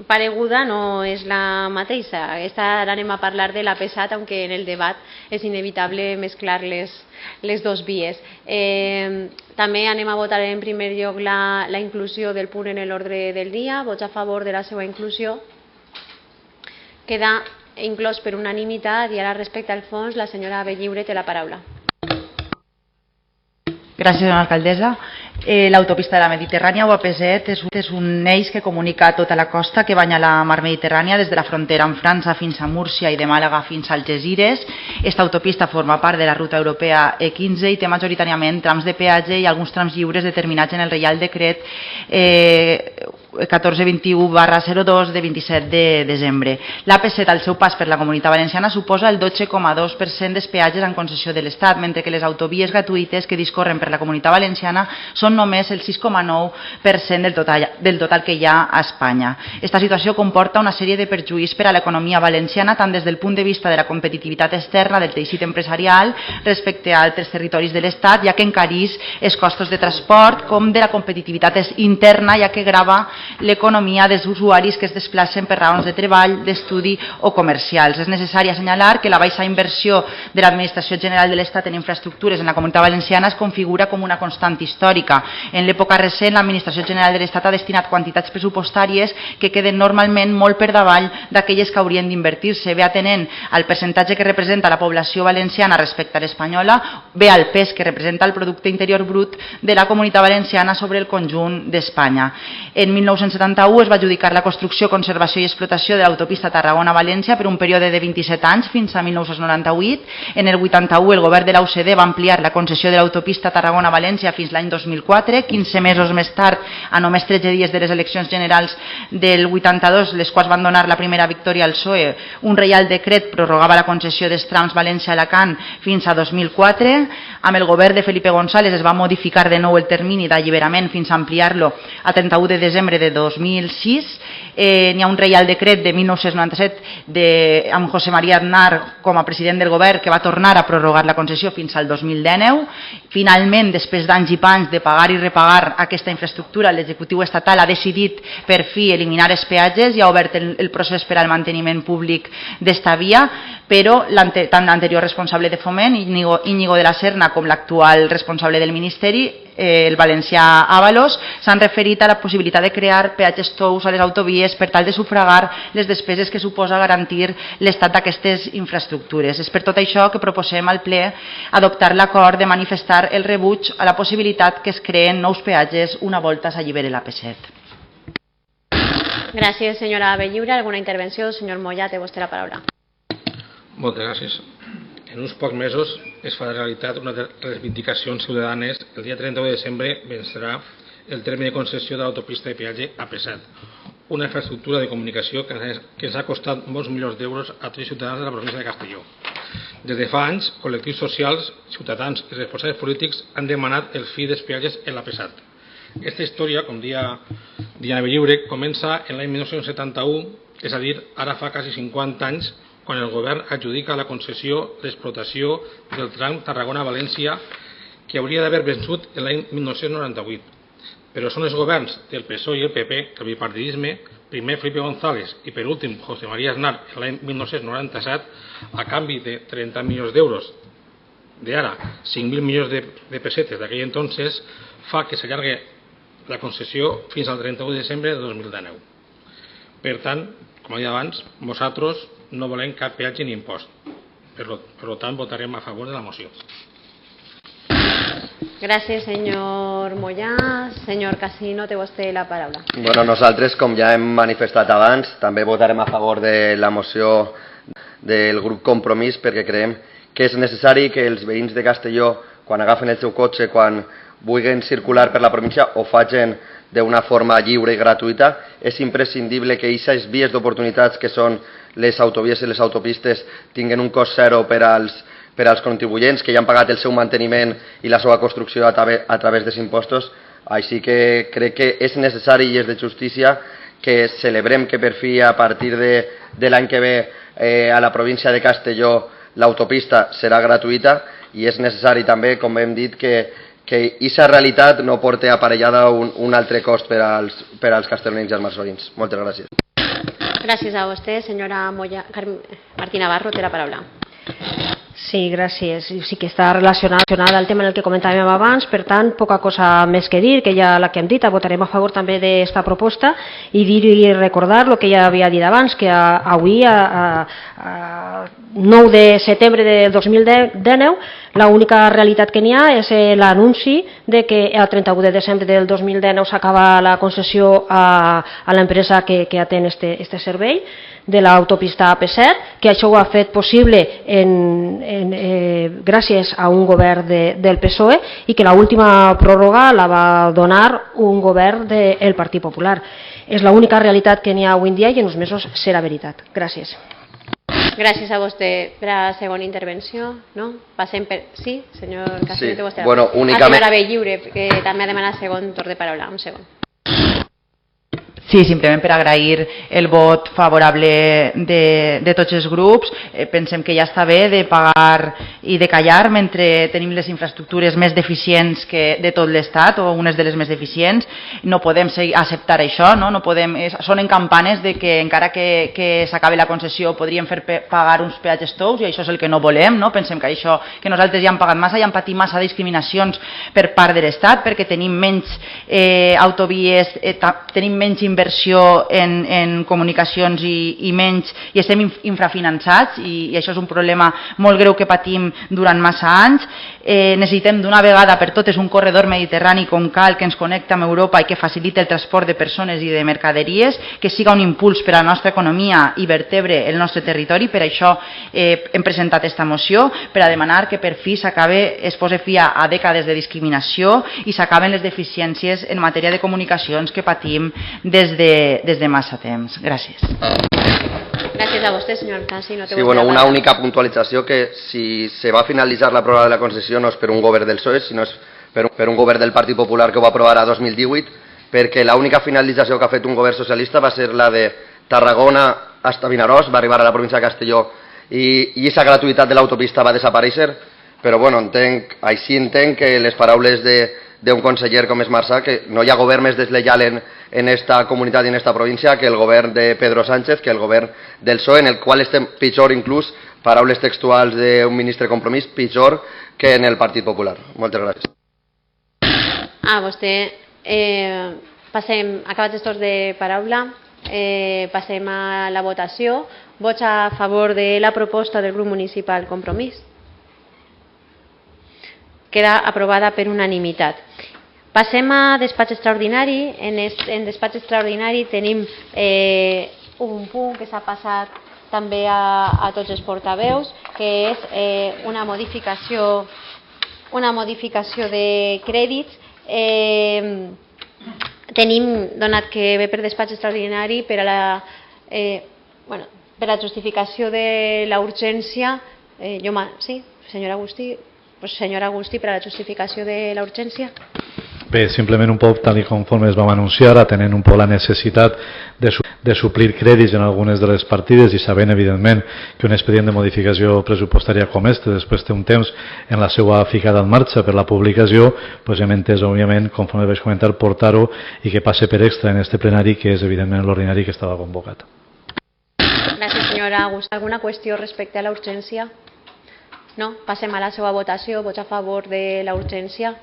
pareguda no és la mateixa. Aquesta ara anem a parlar de la pesat, aunque en el debat és inevitable mesclar les dos vies. També anem a votar en primer lloc la inclusió del punt en l'ordre del dia. Vots a favor de la seva inclusió. Queda inclòs per unanimitat i ara respecte al fons la senyora Bellliure té la paraula. Gràcies, senyora alcaldessa. L'autopista de la Mediterrània o AP7 és un eix que comunica tota la costa que banya la mar Mediterrània des de la frontera amb França fins a Múrcia i de Màlaga fins a Algesires. Esta autopista forma part de la ruta europea E15 i té majoritàriament trams de peatge i alguns trams lliures determinats en el Reial Decret 1421/02 de 27 de desembre. L'AP7 al seu pas per la Comunitat Valenciana suposa el 12,2% dels peatges en concessió de l'Estat, mentre que les autovies gratuïtes que discorren per la Comunitat Valenciana són només el 6,9% del total que hi ha a Espanya. Esta situació comporta una sèrie de perjuís per a l'economia valenciana, tant des del punt de vista de la competitivitat externa del teixit empresarial respecte a altres territoris de l'Estat, ja que encarís els costos de transport, com de la competitivitat interna, ja que grava l'economia dels usuaris que es desplacen per raons de treball, d'estudi o comercials. És necessari assenyalar que la baixa inversió de l'Administració General de l'Estat en infraestructures en la Comunitat Valenciana es configura com una constant històrica. En l'època recent, l'Administració General de l'Estat ha destinat quantitats pressupostàries que queden normalment molt per davall d'aquelles que haurien d'invertir-se, bé atenent al percentatge que representa la població valenciana respecte a l'espanyola, bé al pes que representa el producte interior brut de la Comunitat Valenciana sobre el conjunt d'Espanya. En 1971 es va adjudicar la construcció, conservació i explotació de l'autopista Tarragona-València per un període de 27 anys fins a 1998. En el 81 el govern de la UCD va ampliar la concessió de l'autopista Tarragona-València fins l'any 2004. 15 mesos més tard, a només 13 dies de les eleccions generals del 82, les quals van donar la primera victòria al PSOE, un reial decret prorrogava la concessió dels trams València-Alacant fins a 2004. Amb el govern de Felipe González es va modificar de nou el termini d'alliberament fins a ampliar-lo a 31 de desembre de 2006. N'hi ha un reial decret de 1997 amb José María Aznar com a president del govern que va tornar a prorrogar la concessió fins al 2019. Finalment, després d'anys i panys de pagar i repagar aquesta infraestructura, l'executiu estatal ha decidit per fi eliminar els peatges i ha obert el procés per al manteniment públic d'esta via, però tant l'anterior responsable de Foment, Íñigo de la Serna, com l'actual responsable del Ministeri, el valencià Ábalos, s'han referit a la possibilitat de crear peatges tous a les autovies per tal de sufragar les despeses que suposa garantir l'estat d'aquestes infraestructures. És per tot això que proposem al ple adoptar l'acord de manifestar el rebuig a la possibilitat que es creen nous peatges una volta s'alliberi l'AP7. Gràcies, senyora Bellliure. Alguna intervenció? Senyor Moya, té vostè la paraula. Moltes gràcies. En uns pocs mesos es farà realitat una de les reivindicacions ciutadanes. El dia 31 de desembre vencerà el terme de concessió de l'autopista de peatge AP7, una infraestructura de comunicació que ens ha costat molts milions d'euros a tots els ciutadans de la província de Castelló. Des de fa anys, col·lectius socials, ciutadans i responsables polítics han demanat el fi dels peatges en l'AP7. Aquesta història, com deia Diana Bellliure, comença en l'any 1971, és a dir, ara fa quasi 50 anys, quan el govern adjudica la concessió d'explotació del tram Tarragona-València que hauria d'haver vençut l'any 1998. Però són els governs del PSOE i el PP, el bipartidisme, primer Felipe González i per últim José María Aznar l'any 1997, a canvi de 30 milions d'euros d'ara, 5.000 milions de pessetes d'aquell entonces, fa que s'allargui la concessió fins al 31 de desembre de 2019. Per tant, com deia abans, nosaltres no volem cap peatge ni impost. Per tant, votarem a favor de la moció. Gràcies, senyor Moya. Senyor Casino, té vostè la paraula. Bueno, nosaltres, com ja hem manifestat abans, també votarem a favor de la moció del grup Compromís perquè creiem que és necessari que els veïns de Castelló, quan agafen el seu cotxe, quan vulguin circular per la província, ho facin d'una forma lliure i gratuïta. És imprescindible que aquestes vies d'oportunitats que són les autovies i les autopistes tinguin un cost zero per als contribuents que ja han pagat el seu manteniment i la seva construcció a través dels impostos. Així que crec que és necessari i és de justícia que celebrem que per fi a partir de l'any que ve a la província de Castelló l'autopista serà gratuïta i és necessari també, com hem dit, que aquesta realitat no porti aparellada un altre cost per als castellonins i els marsorins. Moltes gràcies. Gràcies a vostè, senyora Martina Barro, té la paraula. Sí, gràcies. Sí que està relacionat al tema en el que comentàvem abans, per tant, poca cosa més que dir, que ja la que hem dit, votarem a favor també d'esta proposta i dir i recordar el que ja havia dit abans, que avui, 9 de setembre del 2019, l'única realitat que n'hi ha és l'anunci de que el 31 de desembre del 2019 s'acaba la concessió a l'empresa que atén este servei de l'autopista AP7, que això ho ha fet possible gràcies a un govern del PSOE i que l'última pròrroga la va donar un govern del Partit Popular. És l'única realitat que n'hi ha avui en dia i en uns mesos serà veritat. Gràcies. Gràcies a vostè per a la segona intervenció. No? Passem per... Sí, senyor Castelló, té vostè la paraula. Únicament... A senyora Bellliure, que també ha demanat segon torn de paraula. Un segon. Sí, simplement per agrair el vot favorable de tots els grups. Pensem que ja està bé de pagar i de callar mentre tenim les infraestructures més deficients de tot l'Estat o unes de les més deficients. No podem acceptar això, no? Sonen campanes de que encara que s'acabi la concessió podríem fer pagar uns peatges tous i això és el que no volem. No? Pensem que nosaltres ja hem pagat massa, ja hem patit massa discriminacions per part de l'Estat perquè tenim menys autovies, tenim menys inversió en comunicacions i estem infrafinançats i això és un problema molt greu que patim durant massa anys. Necessitem d'una vegada per totes un corredor mediterrani com cal que ens connecta amb Europa i que faciliti el transport de persones i de mercaderies, que siga un impuls per a la nostra economia i vertebre el nostre territori. Per això hem presentat aquesta moció, per a demanar que per fi es posi fi a dècades de discriminació i s'acaben les deficiències en matèria de comunicacions que patim des de massa temps. Gràcies. Gràcies a vostè, senyor Casi. Sí, una única puntualització, que si se va finalitzar la pròrroga de la concessió no és per un govern del PSOE, sinó és per un govern del Partit Popular que ho va aprovar a 2018, perquè l'única finalització que ha fet un govern socialista va ser la de Tarragona hasta Vinaròs, va arribar a la província de Castelló i aquesta gratuïtat de l'autopista va desaparèixer, però així entenc que les paraules d'un conseller com és Marçà, que no hi ha govern més deslleial en esta comunitat i en esta província que el govern de Pedro Sánchez, que el govern del PSOE, en el qual estem pitjor, inclús, paraules textuals d'un ministre Compromís, pitjor que en el Partit Popular. Moltes gràcies. Vostè, passem, acabats els torns de paraula, passem a la votació. Vots a favor de la proposta del grup municipal Compromís. Queda aprovada per unanimitat. Passem a despatx extraordinari. En despatx extraordinari tenim un punt que s'ha passat també a tots els portaveus, que és una modificació de crèdits. Tenim donat que ve per despatx extraordinari per a la justificació de la urgència. Sí, senyora Agustí. Senyora Agustí, per a la justificació de la urgència. Bé, simplement un poc, tal com es vam anunciar, atenent un poc la necessitat de suplir crèdits en algunes de les partides i sabent, evidentment, que un expedient de modificació pressupostària com este després té un temps en la seva ficada en marxa per la publicació, doncs hem entès, òbviament, conforme vaig comentar, portar-ho i que passe per extra en este plenari, que és, evidentment, l'ordinari que estava convocat. Gràcies, senyora Agustí. Alguna qüestió respecte a la urgència? No? Passem a la seva votació. Vots a favor de la urgència.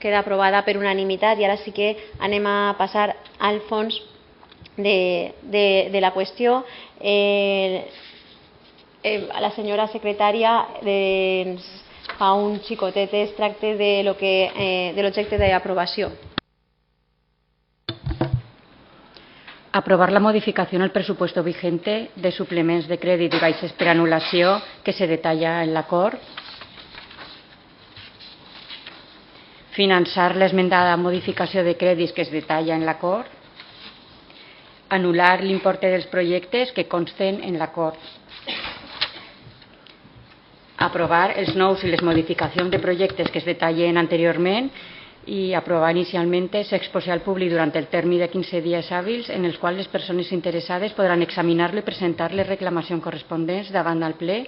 Queda aprovada per unanimitat i ara sí que anem a passar al fons de la qüestió. La senyora secretària ens fa un xicotet extracte de l'objecte d'aprovació. Aprobar la modificación al presupuesto vigente de suplements de crèdit i baixes per anul·lació que se detalla en l'acord. Finançar l'esmentada modificació de crèdits que es detalla en l'acord. Anul·lar l'importe dels projectes que consten en l'acord. Aprovar els nous i les modificacions de projectes que es detallen anteriorment y aprovar inicialmente se expose al públic durant el termini de 15 dies hàbils en els quals les persones interessades podran examinar-lo i presentar les reclamacions corresponents davant del ple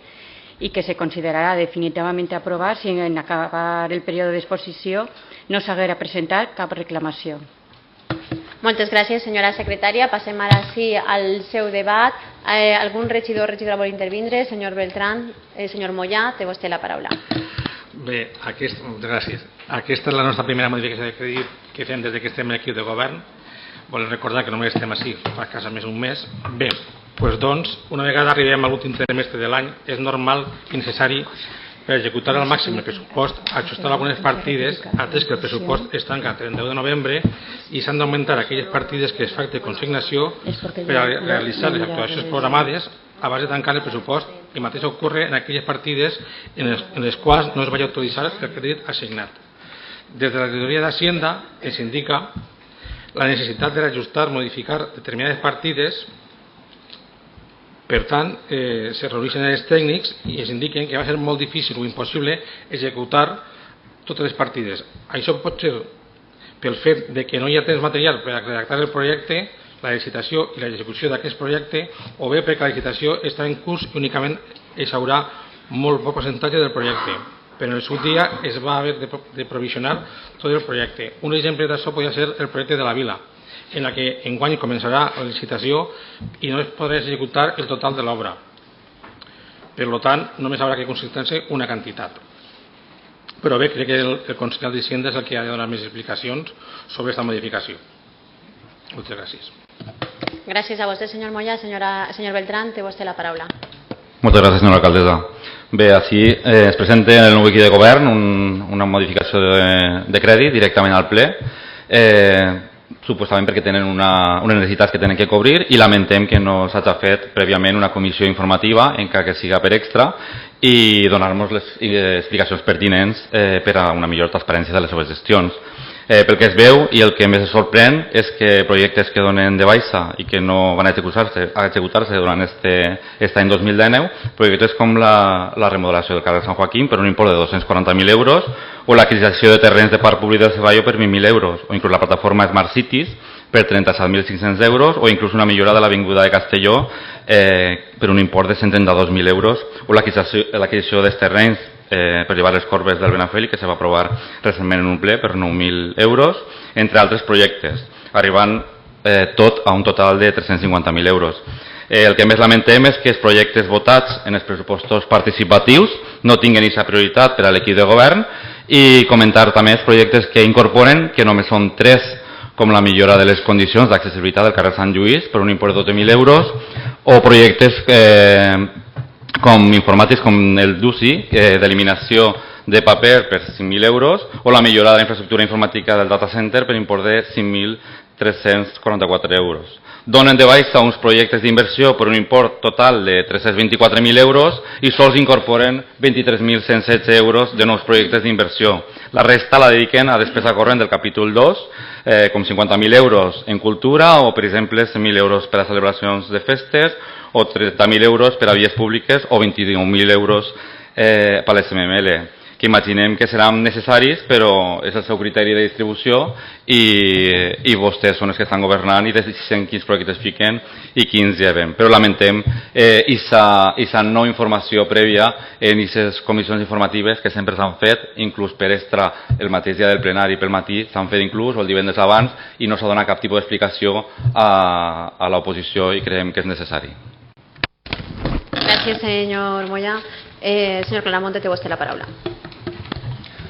i que se considerarà definitivament aprovat si en acabar el període d'exposició no s'haguera presentat cap reclamació. Moltes gràcies, senyora secretària. Passem ara sí al seu debat. Algun regidor o regidora vol intervindre? Senyor Beltrán, senyor Mollà, té vostè la paraula. Bé, gràcies. Aquesta és la nostra primera modificació de crèdit que fem des que estem aquí de govern. Volem recordar que només estem així fa quasi més un mes. Bé, doncs, una vegada arribem a l'últim trimestre de l'any, és normal i necessari per executar al màxim el pressupost, ajustar algunes partides, atès que el pressupost es tanca el 31 de novembre i s'han d'augmentar aquelles partides que es fa de consignació per a realitzar les actuacions programades abans de tancar el pressupost, i mateix ocorre en aquelles partides en les quals no es vagi a autoritzar el crèdit assignat. Des de la Regidoria d'Hacienda es indica la necessitat de reajustar, modificar determinades partides. Per tant, se reuneixen els tècnics i es indiquen que va ser molt difícil o impossible executar totes les partides. Això pot ser pel fet de que no hi ha temps material per a redactar el projecte, la licitació i l'execució d'aquest projecte, o bé perquè la licitació està en curs i únicament exhaurà molt poc percentatge del projecte. Però en el seu dia es va haver de provisionar tot el projecte. Un exemple d'això podria ser el projecte de la Vila, en la que enguany començarà la licitació i no es podrà executar el total de l'obra. Per tant, només haurà que consignar-se una quantitat. Però bé, crec que el conseller d'Hisenda és el que ha de donar més explicacions sobre aquesta modificació. Moltes gràcies. Gràcies a vostè, senyor Mollà. Senyor Beltrán, té vostè la paraula. Moltes gràcies, senyora alcaldessa. Bé, així es presenta en el nou wiki de govern una modificació de crèdit directament al ple, suposament perquè tenen unes necessitats que tenen que cobrir, i lamentem que no s'hagi fet prèviament una comissió informativa, encara que siga per extra, i donar-nos les explicacions pertinents per a una millor transparència de les seves gestions. Pel que es veu, i el que més es sorprèn, és que projectes que donen de baixa i que no van a executar-se durant aquest any 2019, projectes com la remodelació del carrer Sant Joaquín per un import de 240.000 euros, o l'adquisició de terrenys de parc públic del Ceballo per 20.000 euros, o inclús la plataforma Smart Cities per 37.500 euros, o inclús una millora de l'Avinguda de Castelló per un import de 132.000 euros, o l'adquisició dels terrenys per llevar les corbes del Benafeli, que se va aprovar recentment en un ple per 9.000 euros, entre altres projectes, arribant tot a un total de 350.000 euros. El que més lamentem és que els projectes votats en els pressupostos participatius no tinguin aquesta prioritat per a l'equip de govern, i comentar també els projectes que incorporen, que només són 3, com la millora de les condicions d'accessibilitat del carrer Sant Lluís per un import de 12.000 euros, o projectes com informàtics com el DUCI, d'eliminació de paper per 5.000 euros, o la millora de la infraestructura informàtica del data center per import de 5.344 euros. Donen de baixa uns projectes d'inversió per un import total de 324.000 euros i sols incorporen 23.116 euros de nous projectes d'inversió. La resta la dediquen a despesa corrent del capítol 2, com 50.000 euros en cultura, o per exemple 100.000 euros per a celebracions de festes, o 30.000 euros per a vies públiques, o 21.000 euros per a l'SMML, que imaginem que seran necessaris, però és el seu criteri de distribució i vostès són els que estan governant i decideixen quins projectes fiquen i quins lleven. Però lamentem aquesta no informació prèvia en aquestes comissions informatives que sempre s'han fet, inclús per extra el mateix dia del plenari pel matí, s'han fet inclús o el divendres abans, i no s'ha donat cap tipus d'explicació a l'oposició, i creiem que és necessari. Gràcies, senyor Mollà. Senyor Claramonte, té vostè la paraula.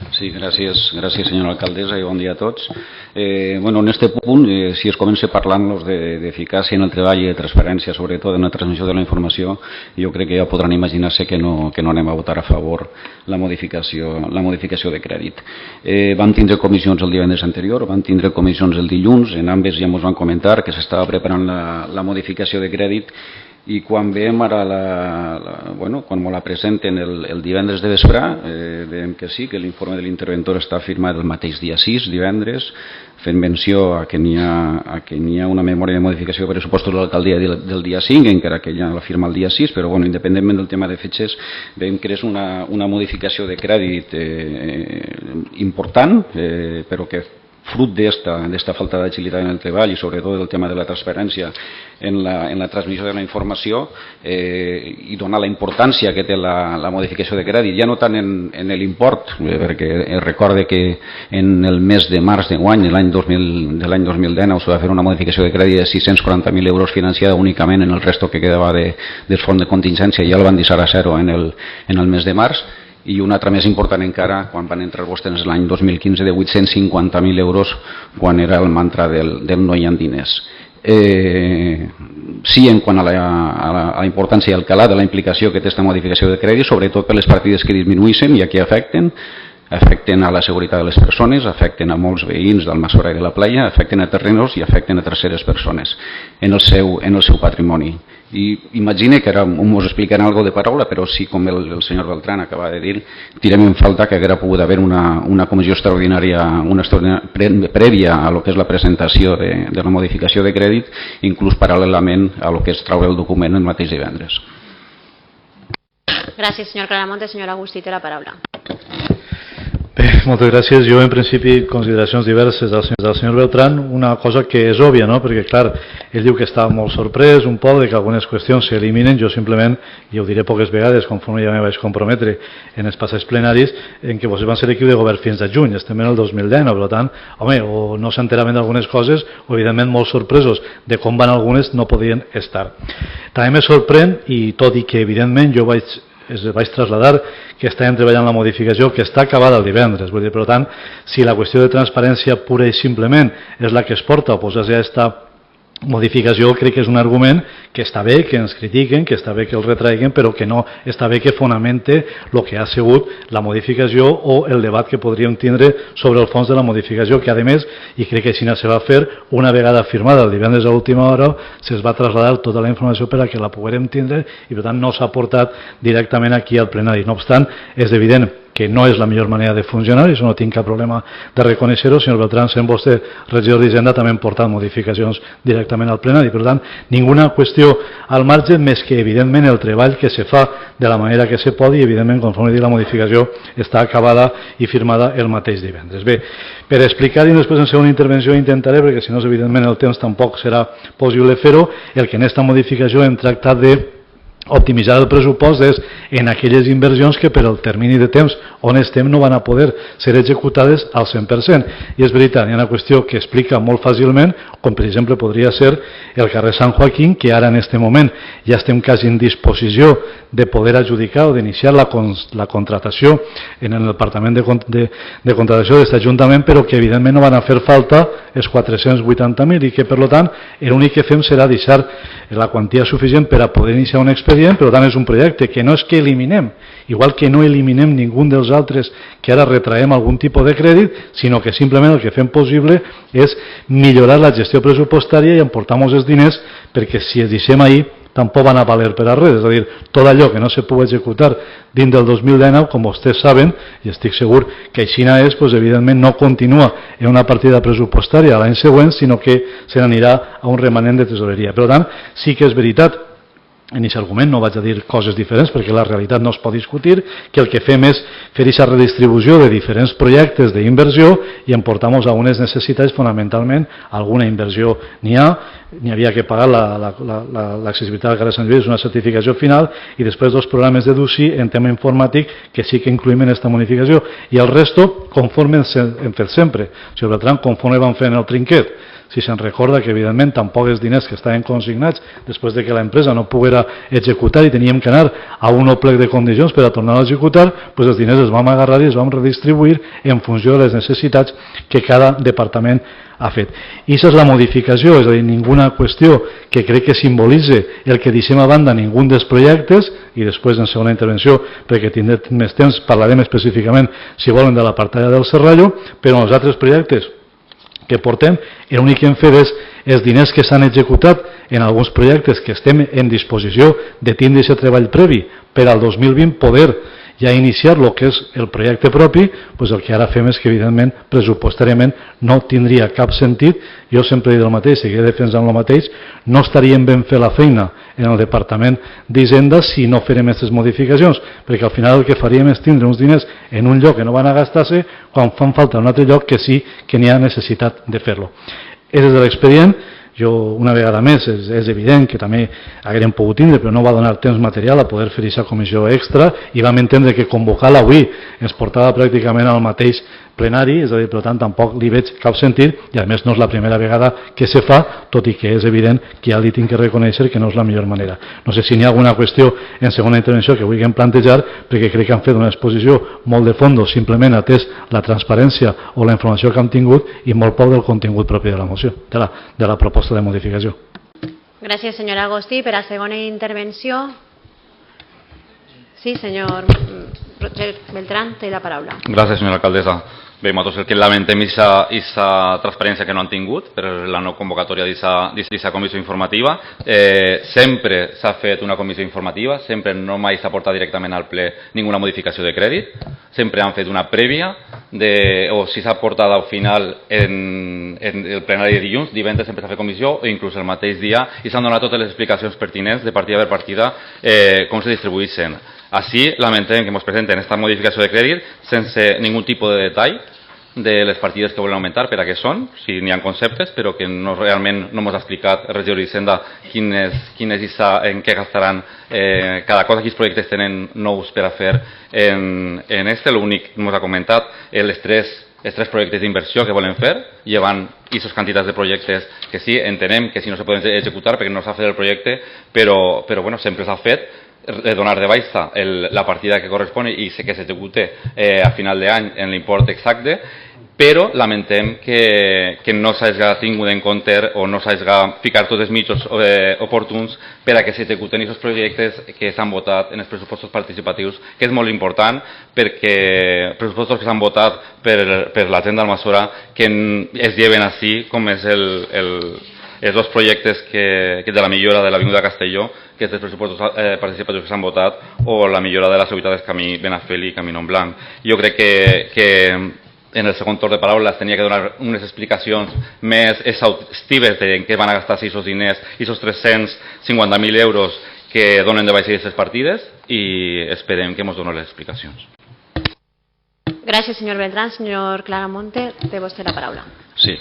Sí, gràcies senyora alcaldessa, i bon dia a tots. En este punt, si es comença parlant d'eficàcia en el treball i de transparència, sobretot en la transmissió de la informació, jo crec que ja podran imaginar-se que no anem a votar a favor la modificació de crèdit. Vam tindre comissions el divendres anterior, vam tindre comissions el dilluns, en ambes ja ens van comentar que s'estava preparant la modificació de crèdit, i quan veiem ara quan me la presenten el divendres de vespre, veiem que sí, que l'informe de l'interventor està firmat el mateix dia 6, divendres, fent menció a que n'hi ha una memòria de modificació de pressupostos de l'alcaldia del dia 5, encara que ella la firma el dia 6, però independentment del tema de fetges, veiem que és una modificació de crèdit important, però que fruit d'esta falta d'agilitat en el treball i sobretot del tema de la transparència en la transmissió de la informació i donar la importància que té la modificació de crèdit, ja no tant en l'import, perquè recorde que en el mes de març d'enguany, de l'any 2019, se va fer una modificació de crèdit de 640.000 euros financiada únicament en el resto que quedava del fons de contingència, ja el van deixar a zero en el mes de març, i una altra més important encara quan van entrar vostès l'any 2015 de 850.000 euros quan era el mantra del no hi ha diners. Sí, en quant a la importància i al calat de la implicació que té aquesta modificació de crèdit, sobretot per les partides que disminueixen i a qui afecten a la seguretat de les persones, afecten a molts veïns d'Almassora i de la Playa, afecten a terrenos i afecten a terceres persones en el seu patrimoni. I imagine que ara ens explicarà alguna de paraula, però sí, com el senyor Beltrán acaba de dir, tirem en falta que haguera pogut haver una comissió extraordinària, prèvia a lo que és la presentació de la modificació de crèdit, inclús paral·lelament a lo que és traure el document el mateix divendres. Gràcies, senyor Claramonte. Senyor Agustí, té la paraula. Bé, moltes gràcies. Jo, en principi, consideracions diverses del senyor Beltrán. Una cosa que és òbvia, no? Perquè, clar, ell diu que està molt sorprès un poc de que algunes qüestions s'eliminen. Jo simplement, i ho diré poques vegades, conforme ja me vaig comprometre en els passats plenaris, en què vostès van ser equip de govern fins a juny, estem en el 2019, per tant, home, o no s'enteraven d'algunes coses, o evidentment molt sorpresos de com van algunes no podien estar. També me sorprèn, i tot i que evidentment jo vaig traslladar que estàvem treballant la modificació que està acabada el divendres. Vull dir, per tant, si la qüestió de transparència pura i simplement és la que es porta a oposar-se a aquesta modificació, crec que és un argument que està bé que ens critiquen, que està bé que el retraiguen, però que no està bé que fonamente el que ha sigut la modificació o el debat que podríem tindre sobre el fons de la modificació, que a més, i crec que així se va fer, una vegada firmada el divendres a última hora, se'ns va traslladar tota la informació per a que la poguérem tindre i per tant no s'ha portat directament aquí al plenari. No obstant, és evident que no és la millor manera de funcionar, i això no tinc cap problema de reconèixer-ho. Senyor Beltrán, sent vostè regidor d'Hisenda, també hem portat modificacions directament al plenari. Per tant, ninguna qüestió al marge, més que, evidentment, el treball que se fa de la manera que se pot i, evidentment, conforme dic, la modificació està acabada i firmada el mateix divendres. Bé, per explicar-hi després en segona intervenció intentaré, perquè si no, evidentment, el temps tampoc serà possible fer-ho, el que en aquesta modificació hem tractat de optimitzar el pressupost és en aquelles inversions que per al termini de temps on estem no van a poder ser executades al 100%. I és veritat, hi ha una qüestió que explica molt fàcilment, com per exemple podria ser el carrer Sant Joaquín, que ara en aquest moment ja estem quasi en disposició de poder adjudicar o d'iniciar la contratació en el departament de contratació d'aquest Ajuntament, però que evidentment no van a fer falta els 480.000 i que per tant l'únic que fem serà deixar la quantia suficient per a poder iniciar un expedient. Per tant és un projecte que no és que eliminem, igual que no eliminem ningú dels altres que ara retraem algun tipus de crèdit, sinó que simplement el que fem possible és millorar la gestió pressupostària i emportar-nos els diners, perquè si els deixem ahir tampoc van a valer per a res. És a dir, tot allò que no se pugui executar dins del 2019, com vostès saben, i estic segur que així és, doncs, evidentment no continua en una partida pressupostària l'any següent, sinó que se n'anirà a un remanent de tesoreria. Per tant, sí que és veritat, en aquest argument no vaig a dir coses diferents perquè la realitat no es pot discutir, que el que fem és fer aquesta redistribució de diferents projectes d'inversió i emportar-nos a unes necessitats, fonamentalment alguna inversió n'hi havia que pagar l'accessibilitat al carrer Sant Lluís, una certificació final, i després dos programes de DUCI en tema informàtic que sí que incluïm en aquesta modificació, i el resto conforme hem fet sempre. Senyor Beltrán, conforme vam fer en el trinquet, si se'n recorda que evidentment tampoc els diners que estaven consignats després de que l'empresa no poguera executar i teníem que anar a un plec de condicions per a tornar a executar, doncs els diners els vam agarrar i els vam redistribuir en funció de les necessitats que cada departament ha fet. I aquesta és la modificació, és a dir, ninguna qüestió que crec que simbolitze el que deixem a banda ningú dels projectes, i després en segona intervenció, perquè tindré més temps, parlarem específicament, si volen, de la pantalla del Serrallo, però els altres projectes que portem, l'únic que hem fet és els diners que s'han executat en alguns projectes que estem en disposició de tindre aquest treball previ per al 2020 poder ja iniciar el que és el projecte propi, doncs el que ara fem és que evidentment pressupostàriament no tindria cap sentit, jo sempre he dit el mateix, seguiré defensant el mateix, no estaríem ben fer la feina en el Departament d'Hisenda si no farem aquestes modificacions, perquè al final el que faríem és tindre uns diners en un lloc que no van a gastar-se quan fan falta en un altre lloc que sí que n'hi ha necessitat de fer-lo. És de l'expedient. Jo, una vegada més, és evident que també haguem pogut tindre, però no va donar temps material a poder fer aquesta comissió extra i vam entendre que convocar-la avui ens portava pràcticament al mateix plenari, és a dir, per tant, tampoc li veig cap sentit i a més no és la primera vegada que se fa, tot i que és evident que ja li tinc que reconèixer que no és la millor manera. No sé si n'hi ha alguna qüestió en segona intervenció que vulguem plantejar, perquè crec que han fet una exposició molt de fons, simplement atès la transparència o la informació que han tingut i molt poc del contingut propi de la moció, de la proposta de modificació. Gràcies, senyora Agostí. Per a segona intervenció... Sí, senyor Roger Beltrán, té la paraula. Gràcies, senyora alcaldessa. Bé, nosaltres el que lamentem és aquesta transparència que no han tingut per la no convocatòria d'aquesta comissió informativa. Sempre s'ha fet una comissió informativa, sempre no mai s'ha portat directament al ple ninguna modificació de crèdit, sempre han fet una prèvia, o si s'ha portat al final en el plenari de dilluns, divendres sempre s'ha fet comissió, o inclús el mateix dia, i s'han donat totes les explicacions pertinents de partida per partida com se distribuïssin. Així, lamentem que ens presenten aquesta modificació de crèdit sense ningun tipus de detall de les partides que volen augmentar, per a què són, si n'hi ha conceptes, però que realment no ens ha explicat el regidor d'Hisenda en què gastaran cada cosa, quins projectes tenen nous per a fer en este. L'únic que ens ha comentat els tres projectes d'inversió que volen fer, llevant aquestes quantitats de projectes que sí, entenem que si no se poden executar perquè no s'ha fet el projecte, però bueno, sempre s'ha fet, donar de baixa la partida que correspon i que s'execute a final d'any en l'import exacte, però lamentem que no s'hagi tingut en compte o no s'hagi ficat tots els mitjans oportuns per a que s'executen aquests projectes que s'han votat en els pressupostos participatius, que és molt important perquè pressupostos que s'han votat per la gent d'Almassora que es lleven així com és els dos projectes de la millora de l'Avinguda Castelló, que és dels pressupostos participatius que s'han votat, o la millora de la seguretat del camí Benafeli i Camí Montblanc. Jo crec que en el segon torn de paraules tenia que donar unes explicacions més exhaustives de en què van a gastar aquests diners, aquests 350.000 euros que donen de baixa aquestes partides, i esperem que ens donen les explicacions. Gràcies, senyor Beltrán. Senyor Claramonte, té vostè la paraula. Sí,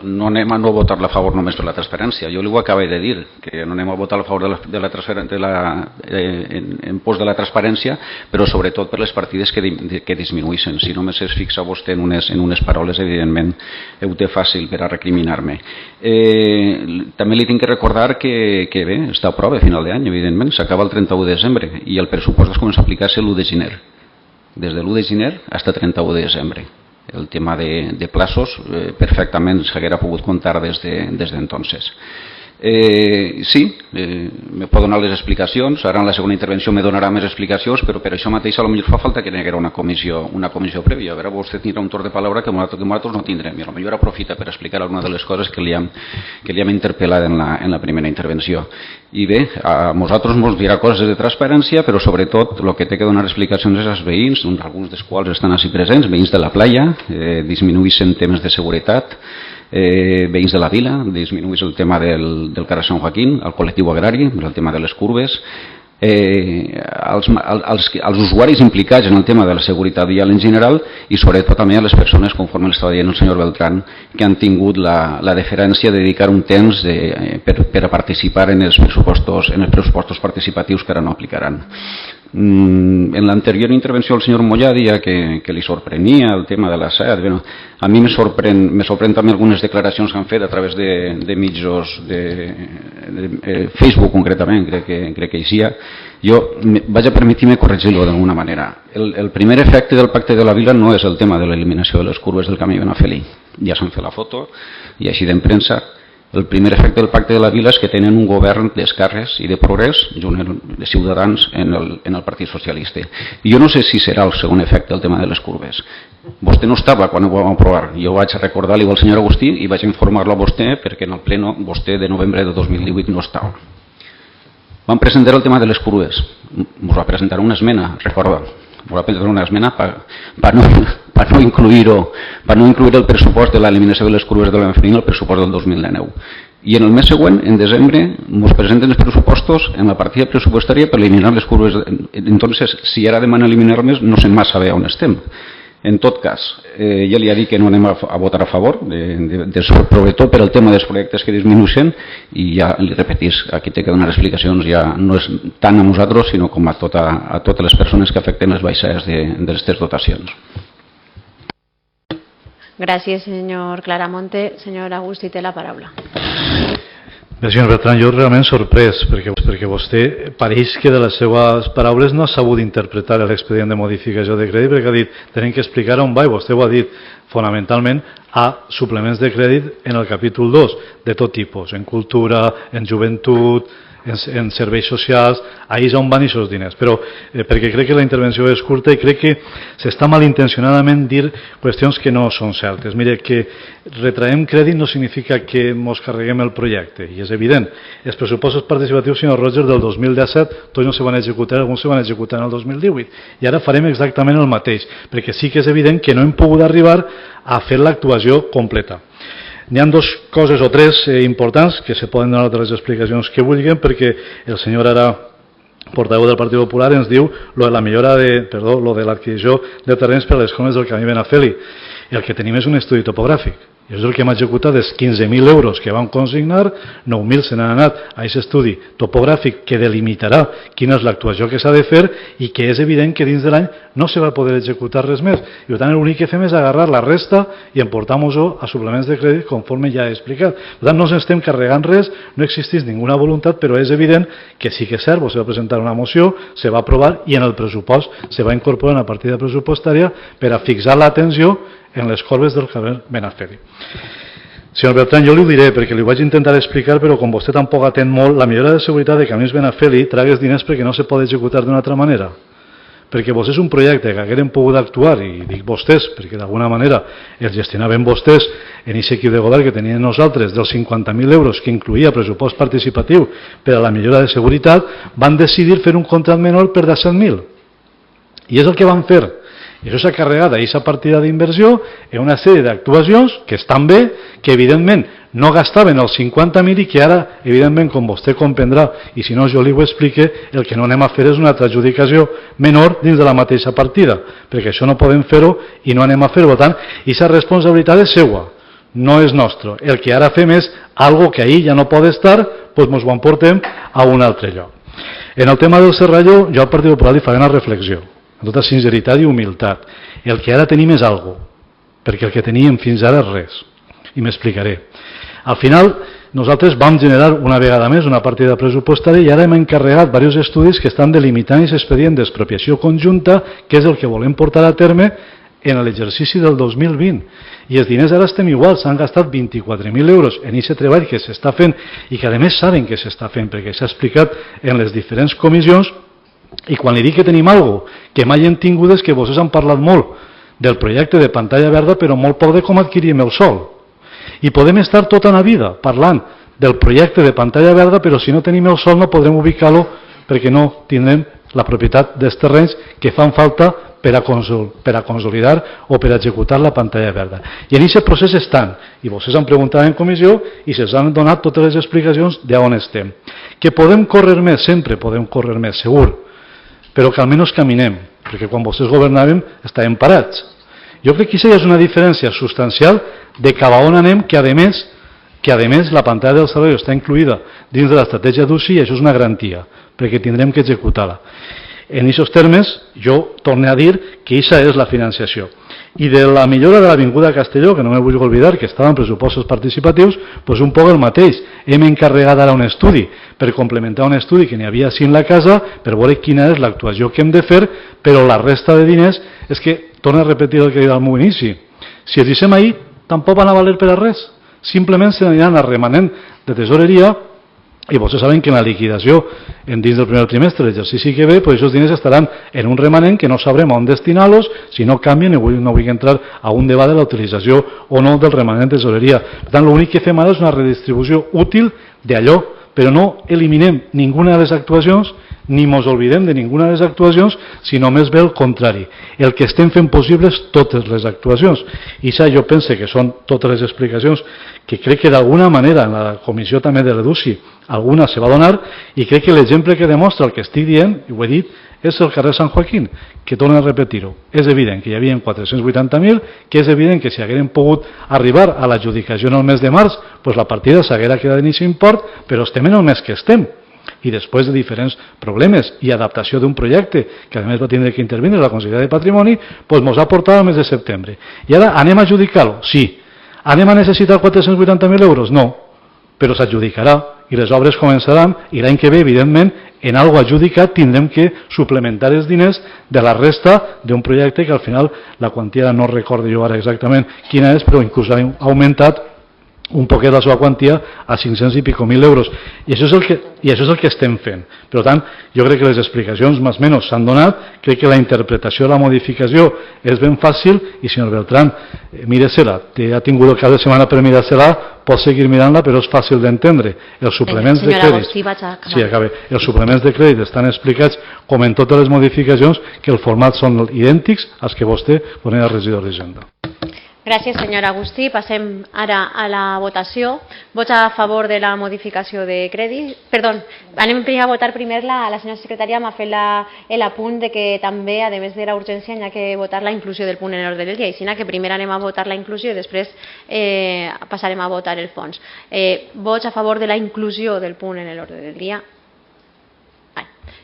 no anem a no votar-la a favor només per la transparència. Jo li ho acabo de dir, que no anem a votar a favor en pos de la transparència, però sobretot per les partides que disminueixen. Si només es fixa vostè en unes paraules, evidentment ho té fàcil per a recriminar-me. També li tinc que recordar que bé, està a prova a final d'any, evidentment, s'acaba el 31 de desembre i el pressupost es comença a aplicar-se l'1 de gener. Des de l'1 de gener fins al 31 de desembre. El tema de plazos perfectament s'haguera pogut comptar des d'entonces. Sí, me pot donar les explicacions, ara en la segona intervenció me donarà més explicacions, però per això mateix potser fa falta que hi haguera una comissió prèvia. A veure, vostè tindrà un torn de paraula que nosaltres no tindrem, i potser aprofita per explicar alguna de les coses que li hem interpel·lat en la primera intervenció. I bé, a nosaltres ens dirà coses de transparència, però sobretot el que té que donar explicacions és als veïns, alguns dels quals estan així presents, veïns de la playa, disminueixen temes de seguretat, veïns de la vila, disminueix el tema del carrer Sant Joaquín, el col·lectiu agrari, el tema de les curves, als usuaris implicats en el tema de la seguretat vial en general i sobretot també a les persones, conforme l'estava dient el senyor Beltrán, que han tingut la deferència de dedicar un temps per a participar en els pressupostos participatius que ara no aplicaran. En l'anterior intervenció el senyor Mollà deia que li sorprenia el tema de la SEAT. A mi me sorprèn també algunes declaracions que han fet a través de mitjans de Facebook concretament, crec que hi ha. Jo vaig a permetir-me corregir-lo d'alguna manera. El primer efecte del pacte de la vila no és el tema de l'eliminació de les curves del camí Benafeli. Ja s'han fet la foto i així d'en premsa. El primer efecte del Pacte de la Vila és que tenen un govern d'esquerres i de progrés junt de Ciutadans en el Partit Socialista. I jo no sé si serà el segon efecte el tema de les curves. Vostè no estava quan ho vam aprovar. Jo vaig recordar-li al senyor Agustí i vaig informar-lo a vostè perquè en el pleno vostè de novembre de 2018 no estava. Vam presentar el tema de les curves. Ens va presentar una esmena, recorda. Ens va presentar una esmena per no incluir el pressupost de l'eliminació de les curves de l'any femenil al pressupost del 2019. I en el mes següent, en desembre, ens presenten els pressupostos en la partida pressupostària per eliminar les curves. Entonces, si ara demanen eliminar-les, no sé massa bé on estem. En tot cas, ja li ha dit que no anem a votar a favor, sobretot per el tema dels projectes que disminueixen, i ja li repetís, aquí té que donar explicacions, ja no és tant a nosaltres, sinó com a totes les persones que afecten les baixades d'aquestes dotacions. Gràcies, senyor Claramonte. Senyor Agustí, té la paraula. Bé, senyor Bertran, jo realment sorprès, perquè vostè pareix que de les seves paraules no ha sabut interpretar l'expedient de modificació de crèdit, perquè ha dit, tenim que explicar on va, i vostè ho ha dit fonamentalment a suplements de crèdit en el capítol 2, de tot tipus, en cultura, en joventut, en serveis socials, ahir és on van aquests diners. Però perquè crec que la intervenció és curta i crec que s'està malintencionadament dir qüestions que no són certes. Mire, que retraem crèdit no significa que ens carreguem el projecte, i és evident. Els pressupostos participatius, senyor Roger, del 2017, tots no se van executar, alguns se van executar en el 2018, i ara farem exactament el mateix, perquè sí que és evident que no hem pogut arribar a fer l'actuació completa. N'hi ha dues coses o tres importants que se poden donar totes les explicacions que vulguin, perquè el senyor ara, portaveu del Partit Popular, ens diu lo de la millora de l'adquisició de terrenys per a les comes del camí Benafeli. El que tenim és un estudi topogràfic. I és el que hem executat dels 15.000 euros que vam consignar, 9.000 se n'han anat a aquest estudi topogràfic que delimitarà quina és l'actuació que s'ha de fer i que és evident que dins de l'any no se va poder executar res més. I per tant, l'únic que fem és agarrar la resta i emportar-nos-ho a suplements de crèdit conforme ja he explicat. Per tant, no ens estem carregant res, no existeix ninguna voluntat, però és evident que sí que és cert, se va presentar una moció, se va aprovar i en el pressupost se va incorporar una partida pressupostària per a fixar l'atenció en les corbes del carrer Benafeli. Senyor Bertran, jo li ho diré perquè li ho vaig intentar explicar, però com vostè tampoc atén molt, la millora de seguretat de camins Benafeli tragues diners perquè no se pot executar d'una altra manera. Perquè vostè és un projecte que hagueren pogut actuar, i dic vostès, perquè d'alguna manera els gestionaven vostès en aquest equip de govern que tenien nosaltres, dels 50.000 euros que incluïa pressupost participatiu per a la millora de seguretat, van decidir fer un contracte menor per 17.000. I és el que van fer. I això s'ha carregat a aquesta partida d'inversió en una sèrie d'actuacions que estan bé, que evidentment no gastaven els 50.000 i que ara, evidentment, com vostè comprendrà, i si no jo li ho explique, el que no anem a fer és una altra adjudicació menor dins de la mateixa partida, perquè això no podem fer-ho i no anem a fer-ho. Per tant, aquesta responsabilitat és seua, no és nostra. El que ara fem és algo que ahir ja no pot estar, doncs ens ho emportem a un altre lloc. En el tema del Serralló, jo al Partit Popular li faré una reflexió, amb tota sinceritat i humilitat. El que ara tenim és algo, perquè el que teníem fins ara és res. I m'explicaré. Al final, nosaltres vam generar una vegada més una partida pressupostària i ara hem encarregat diversos estudis que estan delimitant aquest expedient d'expropiació conjunta, que és el que volem portar a terme en l'exercici del 2020. I els diners ara estem igual, s'han gastat 24.000 euros en aquest treball que s'està fent i que a més saben que s'està fent, perquè s'ha explicat en les diferents comissions. I quan li dic que tenim alguna cosa que mai hem tingut és que vostès han parlat molt del projecte de pantalla verda, però molt poc de com adquirim el sòl. I podem estar tota la vida parlant del projecte de pantalla verda, però si no tenim el sòl no podrem ubicar-lo perquè no tindrem la propietat dels terrenys que fan falta per a consolidar o per a executar la pantalla verda. I en aquest procés estan, i vostès han preguntat en comissió i se'ls han donat totes les explicacions d'on estem. Que podem córrer més, sempre podem córrer més, segur, però que almenys caminem, perquè quan vostès governaven estàvem parats. Jo crec que això és una diferència substancial de cap a on anem, que a més la pantalla del servei està incluïda dins de l'estratègia d'UCI i això és una garantia, perquè tindrem que executar-la. En aquests termes, jo torno a dir que aquesta és la financiació. I de la millora de l'Avinguda Castelló, que no me vull oblidar, que estava en pressupostos participatius, doncs un poc el mateix. Hem encarregat ara un estudi per complementar un estudi que n'hi havia així en la casa, per veure quina és l'actuació que hem de fer, però la resta de diners és que, torno a repetir el que he dit al meu inici, si els deixem ahir, tampoc van a valer per a res. simplement se n'aniran a remanent de tesoreria i vostès saben que en la liquidació dins del primer trimestre l'exercici que ve, pues aquests diners estaran en un remanent que no sabrem on destinar-los si no canvien, i no vull entrar a un debat de la utilització o no del remanent de tesoreria. Per tant, l'únic que fem ara és una redistribució útil d'allò, però no eliminem ninguna de les actuacions ni ens oblidem de ninguna de les actuacions, sinó més bé el contrari. El que estem fent possibles totes les actuacions. I això jo penso que són totes les explicacions que crec que d'alguna manera en la comissió també de l'EDUSI alguna se va donar, i crec que l'exemple que demostra el que estic dient, i ho he dit, és el carrer Sant Joaquín, que torno a repetir-ho. És evident que hi havia 480.000, que és evident que si hagueren pogut arribar a l'adjudicació en el mes de març, doncs la partida s'haguera quedat en aquest import, però estem en el mes que estem. I després de diferents problemes i adaptació d'un projecte, que a més va tindre que intervenir la Conselleria de Patrimoni, doncs ens ha portat al mes de setembre. I ara anem a adjudicar-lo? Sí. Anem a necessitar 480.000 euros? No. Però s'adjudicarà i les obres començaran, i l'any que ve, evidentment, en algo adjudicat tindrem que suplementar els diners de la resta d'un projecte que al final la quantia no recordo jo ara exactament quina és, però inclús ha augmentat un poquet la seva quantia a 500 i pico mil euros. I això és el que estem fent. Per tant, jo crec que les explicacions més o menys s'han donat, crec que la interpretació de la modificació és ben fàcil, i senyor Beltrán, mire-se-la, ha tingut el cap de setmana per mirar-se-la, pot seguir mirant-la, però és fàcil d'entendre. Els suplements de crèdit, els suplements de crèdit estan explicats com en totes les modificacions, que el format són idèntics als que vostè pone a regidor d'Hisenda. Gràcies, senyor Agustí. Passem ara a la votació. Vots a favor de la modificació de crèdit. Perdó, anem a votar primer la senyora secretària m'ha fet l'apunt de que també, a més de la urgència, hi ha que votar la inclusió del punt en l'ordre del dia. Així que primer anem a votar la inclusió i després passarem a votar el fons. Vots a favor de la inclusió del punt en l'ordre del dia.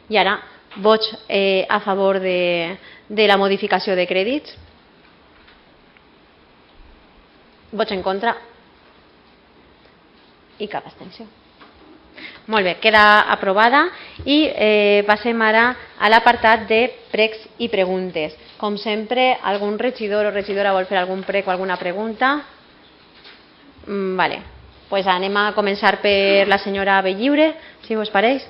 I ara, vots a favor de la modificació de crèdits. Vots en contra i cap abstenció. Molt bé, queda aprovada i passem ara a l'apartat de pregs i preguntes. Com sempre, algun regidor o regidora vol fer algun prec o alguna pregunta? Vale, pues anem a començar per la senyora Belliure, si us pareix.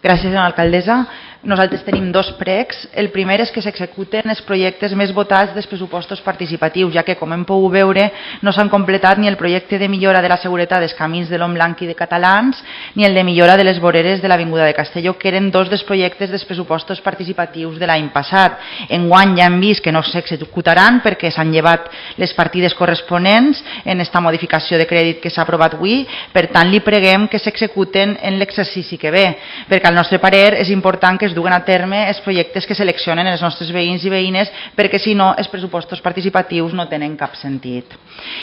Gràcies, senyora alcaldessa. Nosaltres tenim dos pregs. El primer és que s'executen els projectes més votats dels pressupostos participatius, ja que, com hem pogut veure, no s'han completat ni el projecte de millora de la seguretat dels camins de l'Omblanc i de Catalans, ni el de millora de les voreres de l'Avinguda de Castelló, que eren dos dels projectes dels pressupostos participatius de l'any passat. Enguany ja hem vist que no s'executaran perquè s'han llevat les partides corresponents en esta modificació de crèdit que s'ha aprovat avui. Per tant, li preguem que s'executen en l'exercici que ve, perquè al nostre parer és important que es duguen a terme els projectes que seleccionen els nostres veïns i veïnes, perquè si no els pressupostos participatius no tenen cap sentit.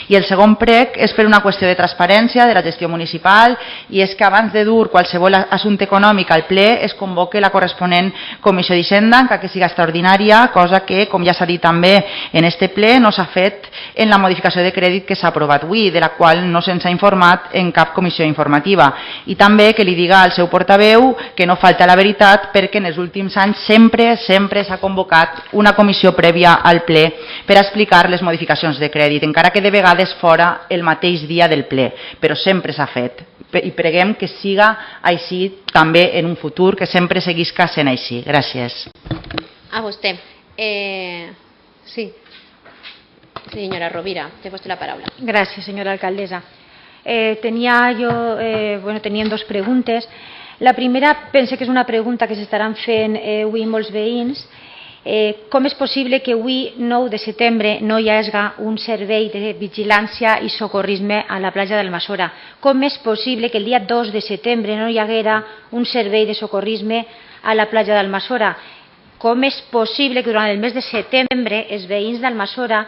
I el segon prec és per una qüestió de transparència de la gestió municipal, i és que abans de dur qualsevol assumpte econòmic al ple es convoque la corresponent comissió d'Hisenda, que siga extraordinària, cosa que, com ja s'ha dit també en este ple, no s'ha fet en la modificació de crèdit que s'ha aprovat avui, de la qual no se'ns ha informat en cap comissió informativa. I també que li diga al seu portaveu que no falta la veritat, perquè en els últims anys sempre s'ha convocat una comissió prèvia al ple per explicar les modificacions de crèdit, encara que de vegades fora el mateix dia del ple, però sempre s'ha fet. I preguem que siga així també en un futur, que sempre seguisca sent així. Gràcies. A vostè. Sí. Senyora Rovira, té vostè la paraula. Gràcies, senyora alcaldessa. Tenien dos preguntes. La primera, pense que és una pregunta que s'estaran fent avui molts veïns. Com és possible que avui, 9 de setembre, no hi hagi un servei de vigilància i socorrisme a la platja d'Almassora? Com és possible que el dia 2 de setembre no hi haguera un servei de socorrisme a la platja d'Almassora? Com és possible que durant el mes de setembre els veïns d'Almassora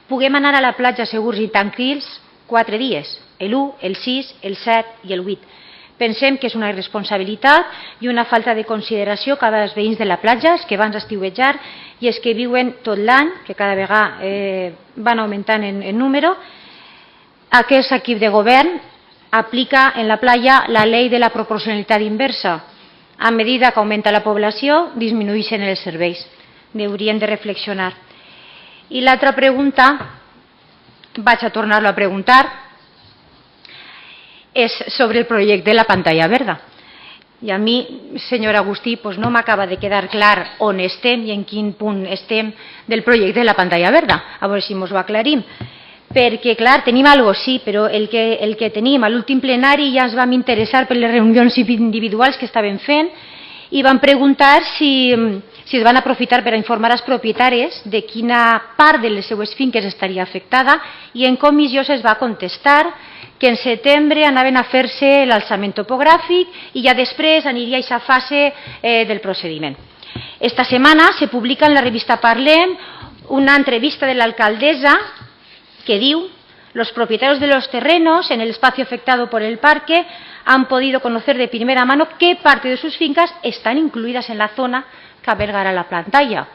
puguem anar a la platja segurs i tranquils 4 dies, l'1, el 6, el 7 i el 8? Pensem que és una irresponsabilitat i una falta de consideració cap als veïns de la platja, els que van estiuejar i els que viuen tot l'any, que cada vegada van augmentant en número. Aquest equip de govern aplica en la platja la llei de la proporcionalitat inversa. A mesura que augmenta la població, disminueixen els serveis. Hauríem de reflexionar. I l'altra pregunta vaig a tornar-lo a preguntar, és sobre el projecte de la pantalla verda. I a mi, senyor Agustí, no m'acaba de quedar clar on estem i en quin punt estem del projecte de la pantalla verda. A veure si ens ho aclarim. Perquè, clar, tenim alguna cosa, sí, però el que tenim a l'últim plenari ja ens vam interessar per les reunions individuals que estaven fent i vam preguntar si es van aprofitar per a informar als propietaris de quina part de les seues finques estaria afectada i en comissió es va contestar que en setembre anaven a fer-se l'alçament topogràfic i ja després aniria a aquesta fase del procediment. Esta setmana se publica en la revista Parlem una entrevista de l'alcaldessa que diu: los propietarios de los terrenos en el espacio afectado por el parque han podido conocer de primera mano qué parte de sus fincas están incluidas en la zona que albergará la pantalla.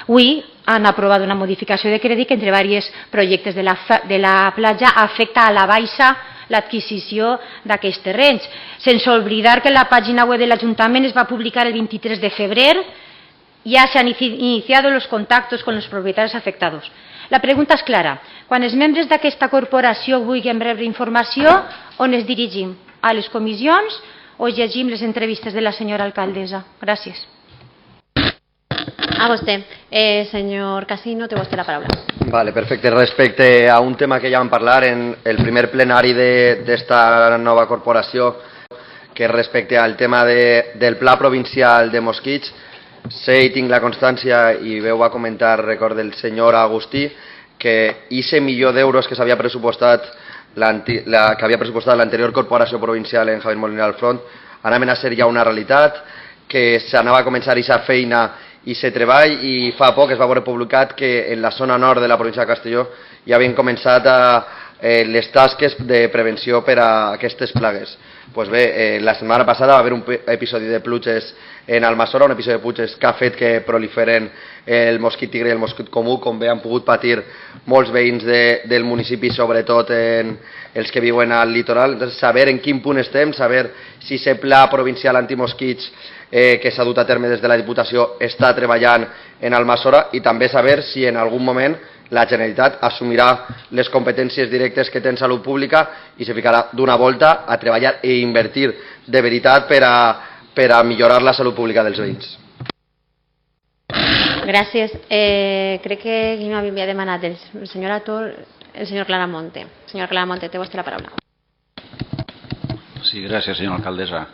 Avui han aprovat una modificació de crèdit que entre diversos projectes de la platja afecta a la baixa l'adquisició d'aquests terrenys. Sense oblidar que en la pàgina web de l'Ajuntament es va publicar el 23 de febrer, ya se han iniciado los contactos con los propietarios afectados. La pregunta és clara. Quan els membres d'aquesta corporació vulguin rebre informació, on es dirigim? A les comissions o llegim les entrevistes de la senyora alcaldessa? Gràcies. A vostè. Senyor Casino, té vostè la paraula. Vale, perfecte. Respecte a un tema que ja vam parlar en el primer plenari d'esta nova corporació, que respecte al tema del Pla Provincial de Mosquits, sé i tinc la constància, i ho va comentar, record del senyor Agustí, que $1 milió que s'havia pressupostat que havia pressupostat l'anterior corporació provincial en Javier Molina al front, anaven a ser ja una realitat, que s'anava a començar aquesta feina i se treball, i fa poc es va veure publicat que en la zona nord de la província de Castelló ja havien començat les tasques de prevenció per a aquestes plagues. Pues bé, la setmana passada va haver un episodi de pluges en Almassora, un episodi de pluges que ha fet que proliferen el mosquit tigre i el mosquit comú, com bé han pogut patir molts veïns del municipi, sobretot els que viuen al litoral. Entonces, saber en quin punt estem, saber si aquest pla provincial antimosquits que s'ha dut a terme des de la Diputació està treballant en Almassora, i també saber si en algun moment la Generalitat assumirà les competències directes que té en salut pública i se ficarà d'una volta a treballar i invertir de veritat per a millorar la salut pública dels veïns. Gràcies. Crec que qui m'havia demanat el senyor Ator, el senyor Claramonte. Senyor Claramonte, té vostè la paraula. Sí, gràcies, senyora alcaldessa.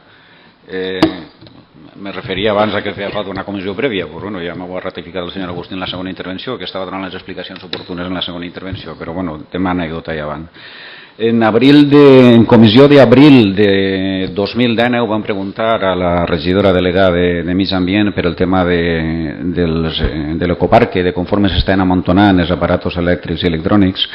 Me referia abans a que feia falta una comissió prèvia, però bueno, ja m'ho ha ratificat el senyor Agustí en la segona intervenció, que estava donant les explicacions oportunes en la segona intervenció, però bueno, tema anècdota ja van. En comissió d'abril de 2019 vam preguntar a la regidora delegada de Mig Ambient per el tema de l'ecoparque, de conforme s'estan amontonant els aparatos elèctrics i electrònics.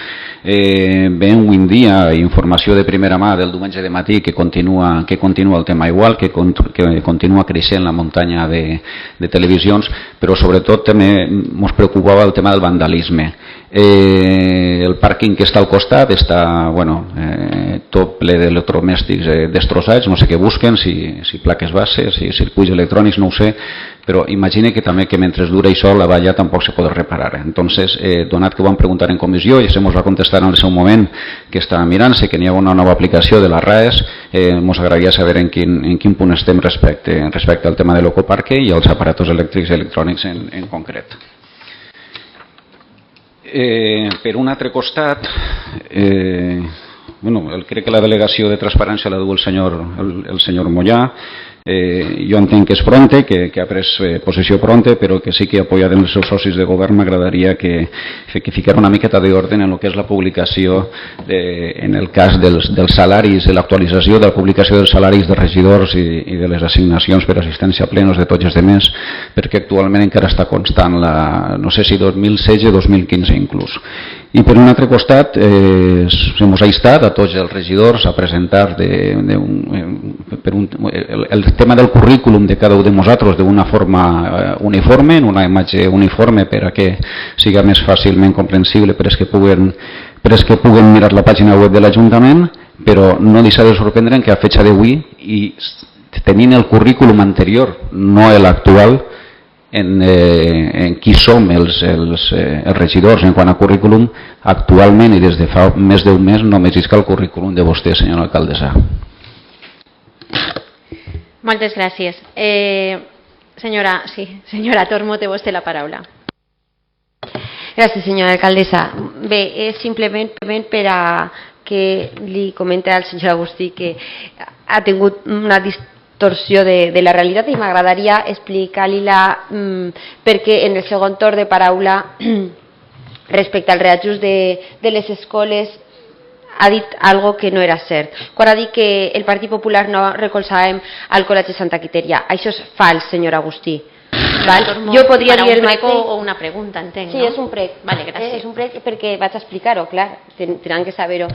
Veiem avui en dia informació de primera mà del diumenge de matí que continua el tema igual, que continua creixent la muntanya de televisions, però sobretot també ens preocupava el tema del vandalisme. El pàrquing que està al costat està tot ple d'electrodomèstics destrossats, no sé què busquen, si plaques bases, si circuits electrònics, no ho sé, però imagine que també que mentre dura això la valla tampoc se pot reparar. Entonces, donat que ho vam preguntar en comissió i se ens va contestar en el seu moment que estava mirant-se, que n'hi ha una nova aplicació de la RAES, ens agradaria saber en quin punt estem respecte al tema de l'ecoparque i als aparatos elèctrics i electrònics en concret. Per un altre costat, crec que la delegació de transparència la du el senyor Mollà. Jo entenc que és Fronte, que ha pres posició Fronte, però que sí que apoyat els seus socis de govern m'agradaria que ficara una miqueta d'ordre en el que és la publicació, en el cas dels salaris, de l'actualització de la publicació dels salaris de regidors i de les assignacions per assistència a plenos de tots els demés, perquè actualment encara està constant no sé si 2016 o 2015 inclús. I per un altre costat, s'hemos instat a tots els regidors a presentar el tema del currículum de cada un de nosaltres d'una forma uniforme, en una imatge uniforme per a que siga més fàcilment comprensible per als que puguen mirar la pàgina web de l'Ajuntament, però no deixa de sorprendre que a fecha d'avui, i tenint el currículum anterior, no l'actual, en qui som els regidors en quant a currículum. Actualment i des de fa més d'un mes només isca el currículum de vostè, senyora alcaldessa. Moltes gràcies. Senyora Tormo, té vostè la paraula. Gràcies, senyora alcaldessa. Bé, és simplement per a que li comenta al senyor Agustí que ha tingut una distorsió de la realitat i m'agradaria explicar-li-la perquè en el segon torn de paraula respecte al reajust de les escoles ha dit algo que no era cert. Quan ha dit que el Partit Popular no recolzàvem al Col·legi Santa Quiteria. Això és fals, senyor Agustí. Jo podria dir el mateix... o una pregunta, entenc, no? Sí, és un prec. Vale, gràcies. És un prec perquè vaig explicar-ho, clar. Tenen que saber-ho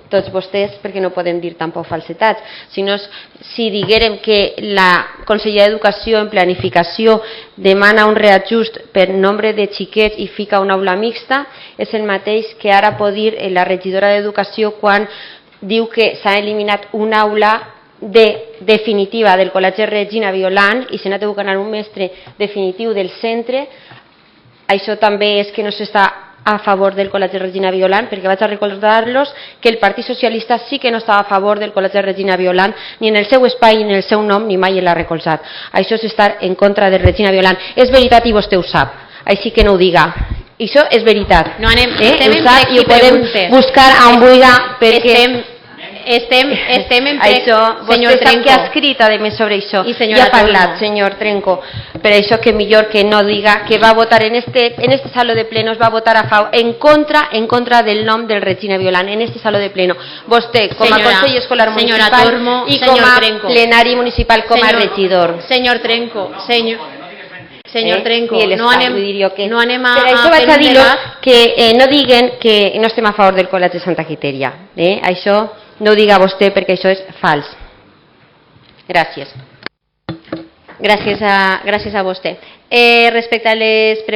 tots vostès perquè no podem dir tampoc falsetats. Si diguérem que la Conselleria d'Educació en planificació demana un reajust per nombre de xiquets i fica una aula mixta, és el mateix que ara pot dir la regidora d'Educació quan diu que s'ha eliminat una aula definitiva del Col·legi Regina Violant i se n'ha de buscar un mestre definitiu del centre. Això també és que no s'està a favor del Col·legi Regina Violant, perquè vaig a recordar-los que el Partit Socialista sí que no estava a favor del Col·legi Regina Violant, ni en el seu espai, ni en el seu nom, ni mai l'ha recolzat. Això és estar en contra de Regina Violant. És veritat i vostè ho sap, així que no ho diga. Això és veritat. No anem, ho sap i ho podem buscar on vulga, perquè... Estem en això, vostè sap que ha escrit a més sobre això i ha parlat, senyor Trenco, per això que millor que no diga que va votar en este saló de plenos, va votar a favor, en contra del nom del Regina Violant, en este saló de pleno. Vostè, com a Consell Escolar Municipal i com a plenari municipal, com a regidor. Senyor Trenco, no anem a... Per això vaig a dir-lo que no diguen que no estem a favor del Col·legi Santa Quiteria. Això no ho diga vostè perquè això és fals. Gràcies. Gràcies a vostè. Respecte a les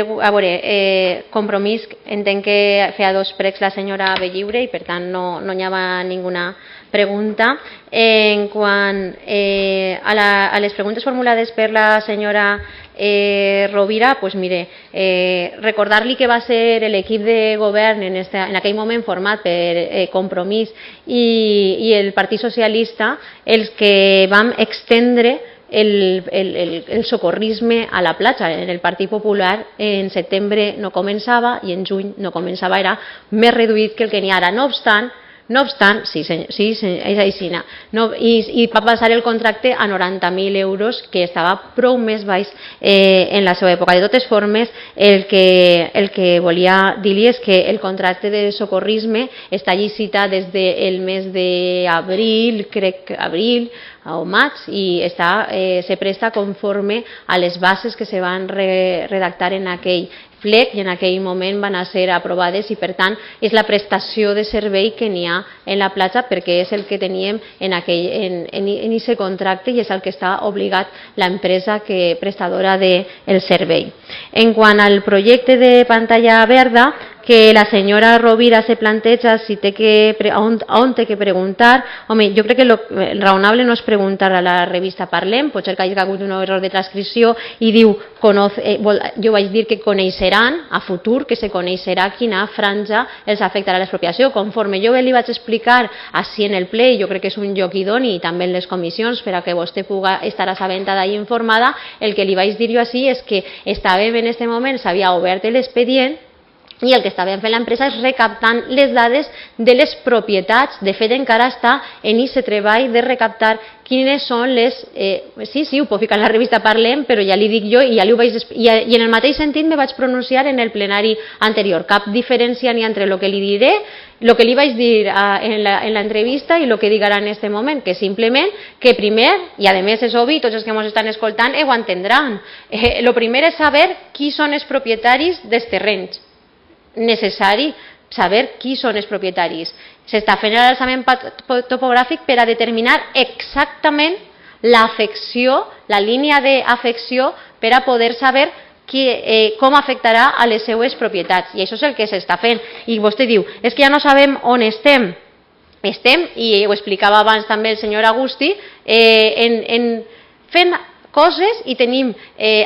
compromís, entenc que feia dos pregs la senyora Belliure i per tant no hi havia ninguna pregunta. En quant a les preguntes formulades per la senyora Rovira, pues mire, recordar-li que va ser l'equip de govern en aquell moment format per Compromís i el Partit Socialista els que vam extendre el socorrisme a la platja. En el Partit Popular en setembre no començava i en juny no començava, era més reduït que el que n'hi ha ara. No obstant, sí, és així, i va passar el contracte a 90.000 euros, que estava prou més baix en la seva època. De totes formes, el que volia dir-li és que el contracte de socorrisme està licitat des del mes d'abril, crec abril o maig, i se presta conforme a les bases que se van redactar en aquell plec i en aquell moment van ser aprovades i per tant és la prestació de servei que n'hi ha en la platja perquè és el que teníem en aquest contracte i és el que està obligat l'empresa prestadora del servei. En quant al projecte de pantalla verda, que la senyora Rovira se planteja on té que preguntar. Home, jo crec que el raonable no és preguntar a la revista Parlem, potser que hi ha hagut un error de transcripció i diu, jo vaig dir que coneixeran a futur, que se coneixerà quina franja els afectarà l'expropiació. Conforme jo li vaig explicar així en el ple, jo crec que és un lloc idoni i també en les comissions per a que vostè pugui estar assabentada i informada, el que li vaig dir jo així és que estàvem en aquest moment, s'havia obert l'expedient i el que estàvem fent l'empresa és recaptant les dades de les propietats. De fet, encara està en aquest treball de recaptar quines són les... Sí, ho puc ficar en la revista Parlem, però ja li dic jo i en el mateix sentit me vaig pronunciar en el plenari anterior. Cap diferència ni entre el que li diré, el que li vaig dir en l'entrevista i el que dic ara en aquest moment, que simplement que primer, i a més és obvi, tots els que ens estan escoltant ho entendran, el primer és saber qui són els propietaris dels terrenys. Necessari saber qui són els propietaris. S'està fent l'alçament topogràfic per a determinar exactament l'afecció, la línia d'afecció per a poder saber com afectarà a les seues propietats. I això és el que s'està fent. I vostè diu, és que ja no sabem on estem. Estem, i ho explicava abans també el senyor Agustí, fent coses i tenim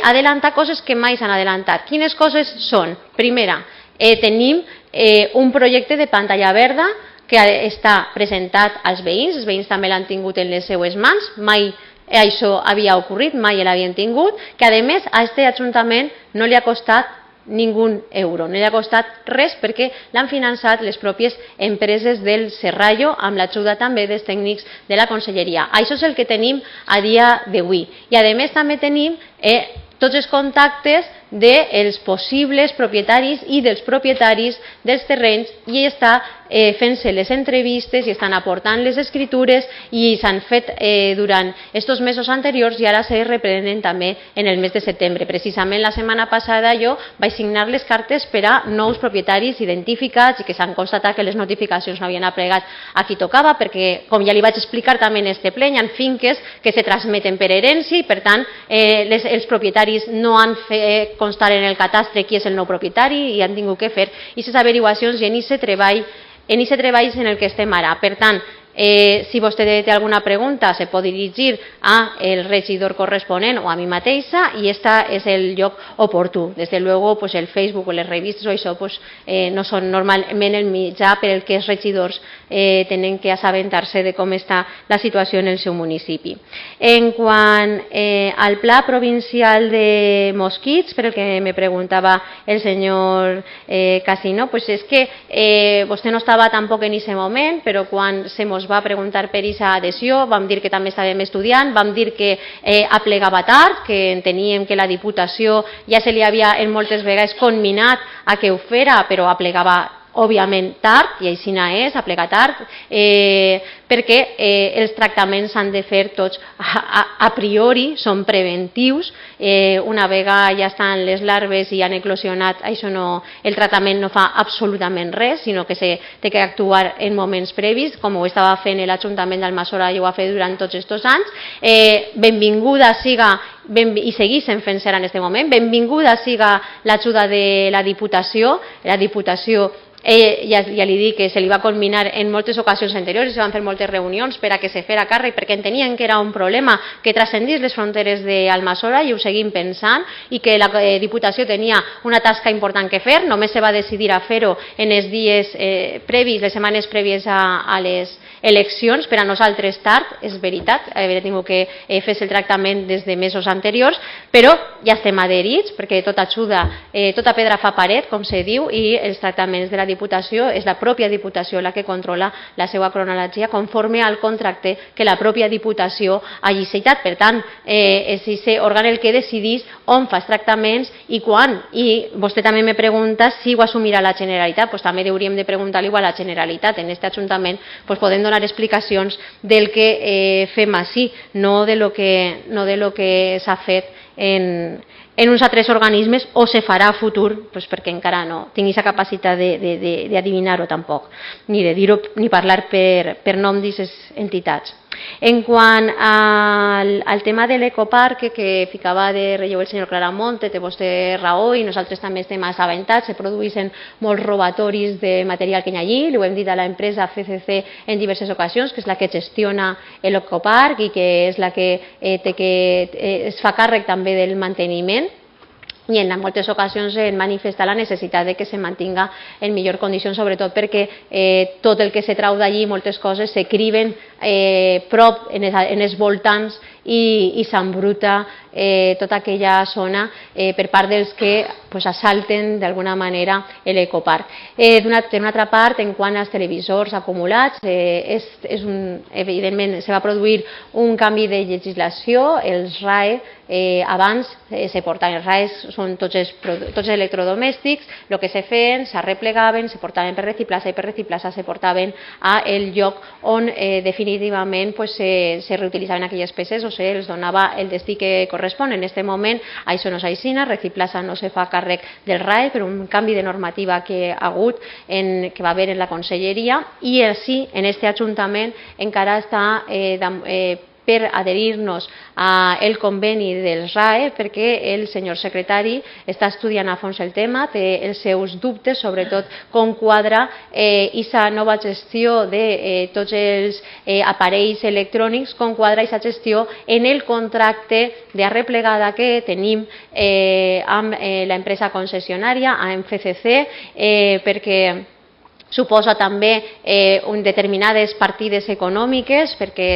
adelantar coses que mai s'han adelantat. Quines coses són? Primera, tenim un projecte de pantalla verda que està presentat als veïns, els veïns també l'han tingut en les seues mans, mai això havia ocorrit, mai l'havien tingut, que a més a aquest Ajuntament no li ha costat ningú euro, no li ha costat res perquè l'han finançat les pròpies empreses del Serrallo amb l'ajuda també dels tècnics de la Conselleria. Això és el que tenim a dia d'avui. I a més també tenim tots els contactes dels possibles propietaris i dels propietaris dels terrenys i està fent-se les entrevistes i estan aportant les escritures i s'han fet durant aquests mesos anteriors i ara se reprenen també en el mes de setembre. Precisament la setmana passada jo vaig signar les cartes per a nous propietaris identificats i que s'han constatat que les notificacions no havien aplegat a qui tocava perquè, com ja li vaig explicar també en este ple, hi ha finques que se transmeten per herència i per tant els propietaris no han fet constar en el catastre qui és el nou propietari i han tingut que fer aquestes averiguacions i en aquest treball en el que estem ara. Per tant, si vostè té alguna pregunta se pot dirigir al regidor corresponent o a mi mateixa i este és el lloc oportú. Desde luego el Facebook o les revistes o això no són normalment el mitjà per el que els regidors tenen que assabentar-se de com està la situació en el seu municipi. En quant al pla provincial de mosquits, per el que me preguntava el senyor Casino, és que vostè no estava tampoc en aquest moment, però quan se mos va preguntar per aquesta adhesió, vam dir que també estàvem estudiant, vam dir que aplegava tard, que enteníem que la Diputació ja se li havia en moltes vegades conminat a que ho fera, però aplegava òbviament tard, i així és, aplegar tard, perquè els tractaments s'han de fer tots a priori, són preventius, una vegada ja estan les larves i han eclosionat, el tractament no fa absolutament res, sinó que s'ha que actuar en moments previs, com ho estava fent l'Ajuntament d'Almassora i ho ha fet durant tots aquests anys. Benvinguda siga i segueixen fent-se en aquest moment, benvinguda siga l'ajuda de la Diputació. La Diputació ja li dic que se li va culminar en moltes ocasions anteriors i se van fer moltes reunions per a que se fera càrrec perquè entenien que era un problema que transcendís les fronteres d'Almassora i ho seguim pensant i que la Diputació tenia una tasca important que fer, només se va decidir a fer-ho en els dies previs, les setmanes prèvies a les eleccions, per a nosaltres tard, és veritat, haver tingut que fer el tractament des de mesos anteriors, però ja estem adherits perquè tota pedra fa paret, com se diu, i els tractaments de la Diputació és la pròpia Diputació la que controla la seva cronologia conforme al contracte que la pròpia Diputació ha licitat. Per tant, és aquest òrgan el que decidís on fa els tractaments i quan. I vostè també me pregunta si ho assumirà la Generalitat, doncs també hauríem de preguntar-li a la Generalitat. En aquest Ajuntament podem donar explicacions del que fem així, no de lo que s'ha fet en uns altres organismes o se farà a futur, perquè encara no tinc aquesta capacitat d'adivinar-ho tampoc, ni de dir-ho ni parlar per nom d'aquestes entitats. En quant al tema de l'ecoparc que ficava de relleu el senyor Claramonte, té vostè raó i nosaltres també estem assabentats, se produeixen molts robatoris de material que hi ha allí, ho hem dit a l'empresa FCC en diverses ocasions, que és la que gestiona l'ecoparc i que és la que es fa càrrec també del manteniment, i en moltes ocasions en manifesta la necessitat de que se mantinga en millor condició, sobretot perquè tot el que se trau d'allí, moltes coses, se criben prop en els voltants i s'embruta tota aquella zona per part dels que assalten d'alguna manera l'ecoparc. D'una altra part, en quant als televisors acumulats, evidentment se va produir un canvi de legislació, els RAE abans se portaven, els RAE són tots els electrodomèstics, el que se feien, s'arreplegaven, se portaven per reciclatge i per reciclatge se portaven al lloc on definitivament se reutilitzaven aquelles peces o se'ls donava el destí que correspon. En aquest moment això no és així, reciclatge no se fa càrrec del RAE per un canvi de normativa que ha hagut, que va haver en la Conselleria, i així en aquest Ajuntament encara està per adherir-nos al conveni dels RAE, perquè el senyor secretari està estudiant a fons el tema, té els seus dubtes, sobretot com quadra aquesta nova gestió de tots els aparells electrònics, com quadra aquesta gestió en el contracte d'arreplegada que tenim amb l'empresa concessionària, amb FCC, perquè suposa també determinades partides econòmiques perquè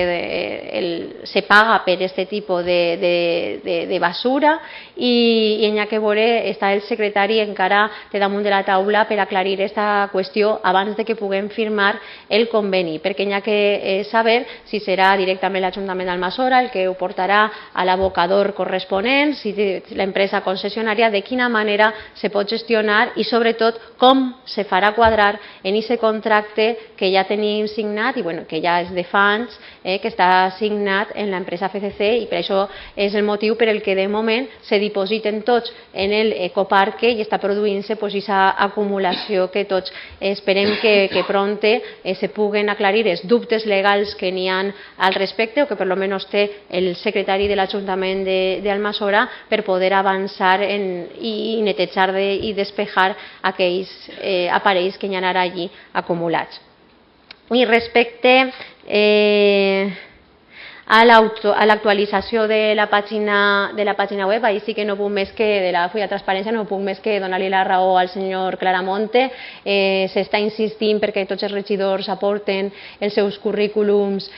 se paga per aquest tipus de basura i en que veure està el secretari encara de damunt de la taula per aclarir aquesta qüestió abans de que puguem firmar el conveni, perquè hi ha que saber si serà directament l'Ajuntament d'Almassora el que ho portarà a l'abocador corresponent, si l'empresa concessionària, de quina manera se pot gestionar i sobretot com se farà quadrar en aquest contracte que ja tenim signat i que ja és de fa anys que està signat en l'empresa FCC i per això és el motiu per el que de moment se dipositen tots en l'ecoparque i està produint-se aquesta acumulació que tots esperem que prompte se puguen aclarir els dubtes legals que n'hi ha al respecte o que per almenys té el secretari de l'Ajuntament d'Almassora per poder avançar i netejar i despejar aquells aparells que hi ha ara allí acumulats. I respecte a l'actualització de la pàgina web, ahir sí que no puc més que, de la fulla de transparència, no puc més que donar-li la raó al senyor Claramonte. S'està insistint perquè tots els regidors aporten els seus currículums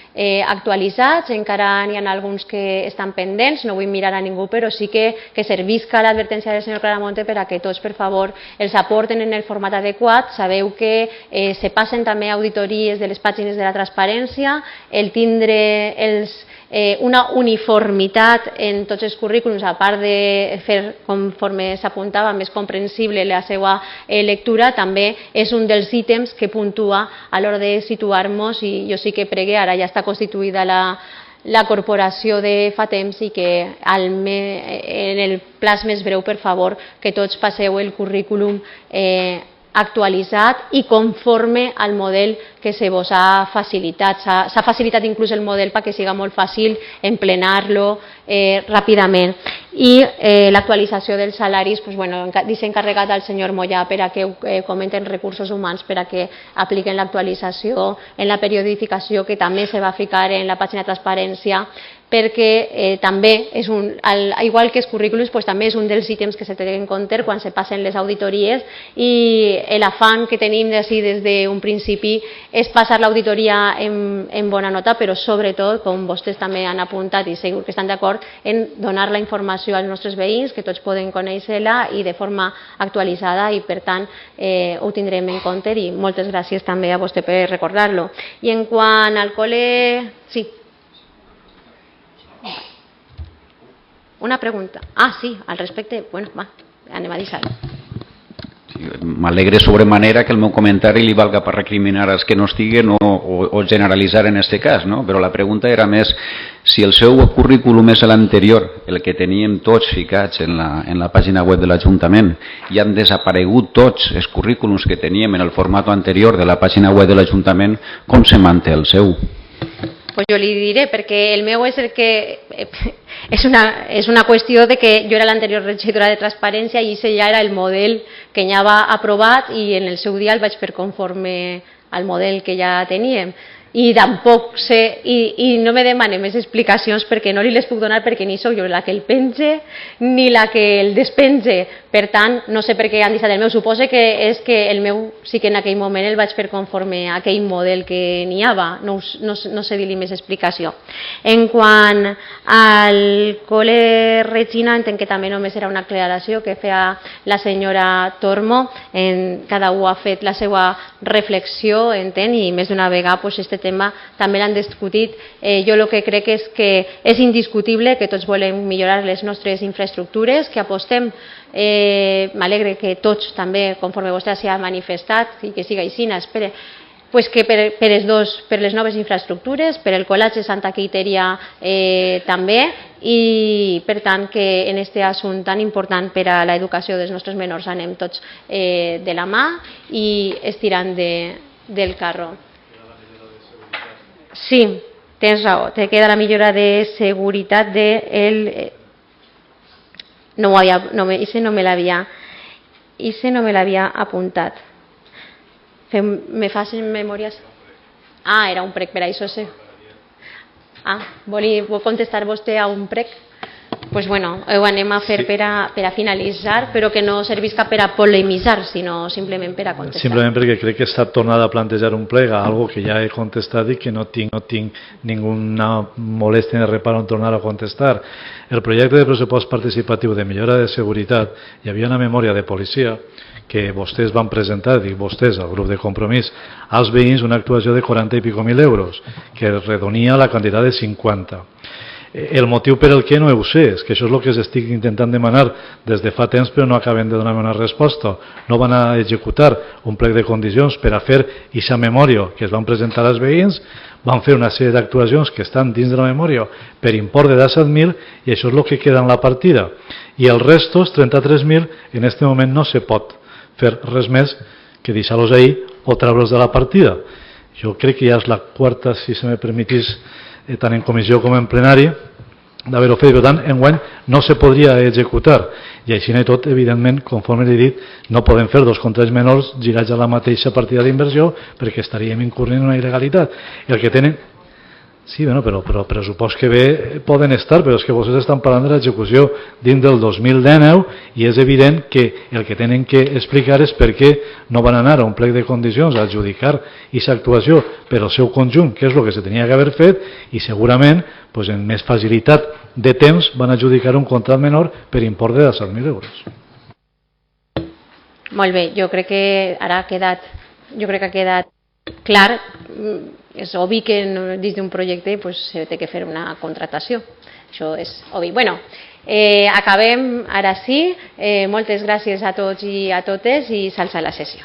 actualitzats, encara n'hi ha alguns que estan pendents, no vull mirar a ningú, però sí que servisca l'advertència del senyor Claramonte per a que tots, per favor, els aporten en el format adequat. Sabeu que se passen també auditories de les pàgines de la transparència, el tindre una uniformitat en tots els currículums, a part de fer, conforme s'apuntava, més comprensible la seva lectura, també és un dels ítems que puntua a l'hora de situar-nos i jo sí que pregue, ara ja està constituïda la corporació de fa temps i que en el plaç més breu, per favor, que tots passeu el currículum actualitzat i conforme al model que se vos ha facilitat. S'ha facilitat inclús el model perquè siga molt fàcil emplenar-lo ràpidament. I l'actualització dels salaris, deixa encarregat al senyor Mollà per a que comenten recursos humans per a que apliquen l'actualització en la periodificació que també se va ficar en la pàgina de transparència, perquè també és igual que els currículums, també és un dels ítems que se tenen en compte quan se passen les auditories i l'afany que tenim des d'un principi és passar l'auditoria en bona nota, però sobretot, com vostès també han apuntat i segur que estan d'acord, en donar la informació als nostres veïns, que tots poden conèixer-la i de forma actualitzada i per tant ho tindrem en compte i moltes gràcies també a vostè per recordar-lo. I en quant al col·le... Sí. Una pregunta. Sí, al respecte. Anem a deixar-ho. M'alegre sobremanera que el meu comentari li valga per recriminar els que no estiguen o generalitzar en aquest cas, no? Però la pregunta era més si el seu currículum és l'anterior, el que teníem tots ficats en la pàgina web de l'Ajuntament, i han desaparegut tots els currículums que teníem en el format anterior de la pàgina web de l'Ajuntament, com se manté el seu? Pues jo li diré, perquè el meu és el que... És una qüestió de que jo era l'anterior regidora de transparència i això ja era el model que ja va aprovat i en el seu dia el vaig fer conforme al model que ja teníem. I tampoc sé, i no me demane més explicacions perquè no li les puc donar perquè ni sóc jo la que el penge ni la que el despenge. Per tant, no sé per què han deixat el meu. Suposo que és que el meu sí que en aquell moment el vaig fer conforme a aquell model que n'hi havia. No sé dir-li més explicació. En quant al col·le Regina, entenc que també només era una aclaració que feia la senyora Tormo. Cada un ha fet la seva reflexió, entenc, i més d'una vegada aquest tema també l'han discutit. Jo el que crec és que és indiscutible que tots volem millorar les nostres infraestructures, que apostem, m'alegre que tots també, conforme vostè s'hi ha manifestat, i que siga així, espere, que per les noves infraestructures, per el col·legi Santa Quiteria també, i per tant que en aquest assumpte tan important per a l'educació dels nostres menors anem tots de la mà i estirant del carro. Sí, tens raó, te queda la millora de seguretat de Ise no me l'havia apuntat. Me fas memòries? Era un prec per això, sí. Vol contestar vostè a un prec? Doncs bueno, ho anem a fer per a finalitzar, però que no servisca per a polemitzar, sinó simplement per a contestar. Simplement perquè crec que s'ha tornat a plantejar un plec a algo que ja he contestat i que no tinc ninguna molèstia ni reparo en tornar a contestar. El projecte de pressupost participatiu de millora de seguretat, hi havia una memòria de policia que vostès van presentar, dic vostès, el grup de Compromís, als veïns una actuació de 40 i pico mil euros, que redonia la quantitat de 50. El motiu per el que no ho sé, és que això és el que estic intentant demanar des de fa temps, però no acaben de donar-me una resposta. No van a executar un plec de condicions per a fer aquesta memòria que es van presentar als veïns, van fer una sèrie d'actuacions que estan dins de la memòria per import de 17.000 i això és el que queda en la partida. I els restos, 33.000, en aquest moment no se pot fer res més que deixar-los ahir o treure'ls de la partida. Jo crec que ja és la quarta, si se me permetís, tant en comissió com en plenari, d'haver-ho fet. Per tant, enguany no se podria executar. I així i tot, evidentment, conforme l'he dit, no podem fer dos contrats menors girats a la mateixa partida d'inversió perquè estaríem incorrent en una il·legalitat. El que tenen... Sí, bueno, però pressupost que bé poden estar, però és que vostès estan parlant de l'execució dins del 2019 i és evident que el que tenen que explicar és per què no van anar a un plec de condicions a adjudicar aquesta actuació per al seu conjunt, que és el que se tenia que haver fet, i segurament amb més facilitat de temps van adjudicar un contrat menor per import de 17.000 euros. Molt bé, jo crec que ara ha quedat clar. És obvi que dins d'un projecte s'ha de fer una contractació. Això és obvi. Acabem ara sí. Moltes gràcies a tots i a totes i s'alça la sessió.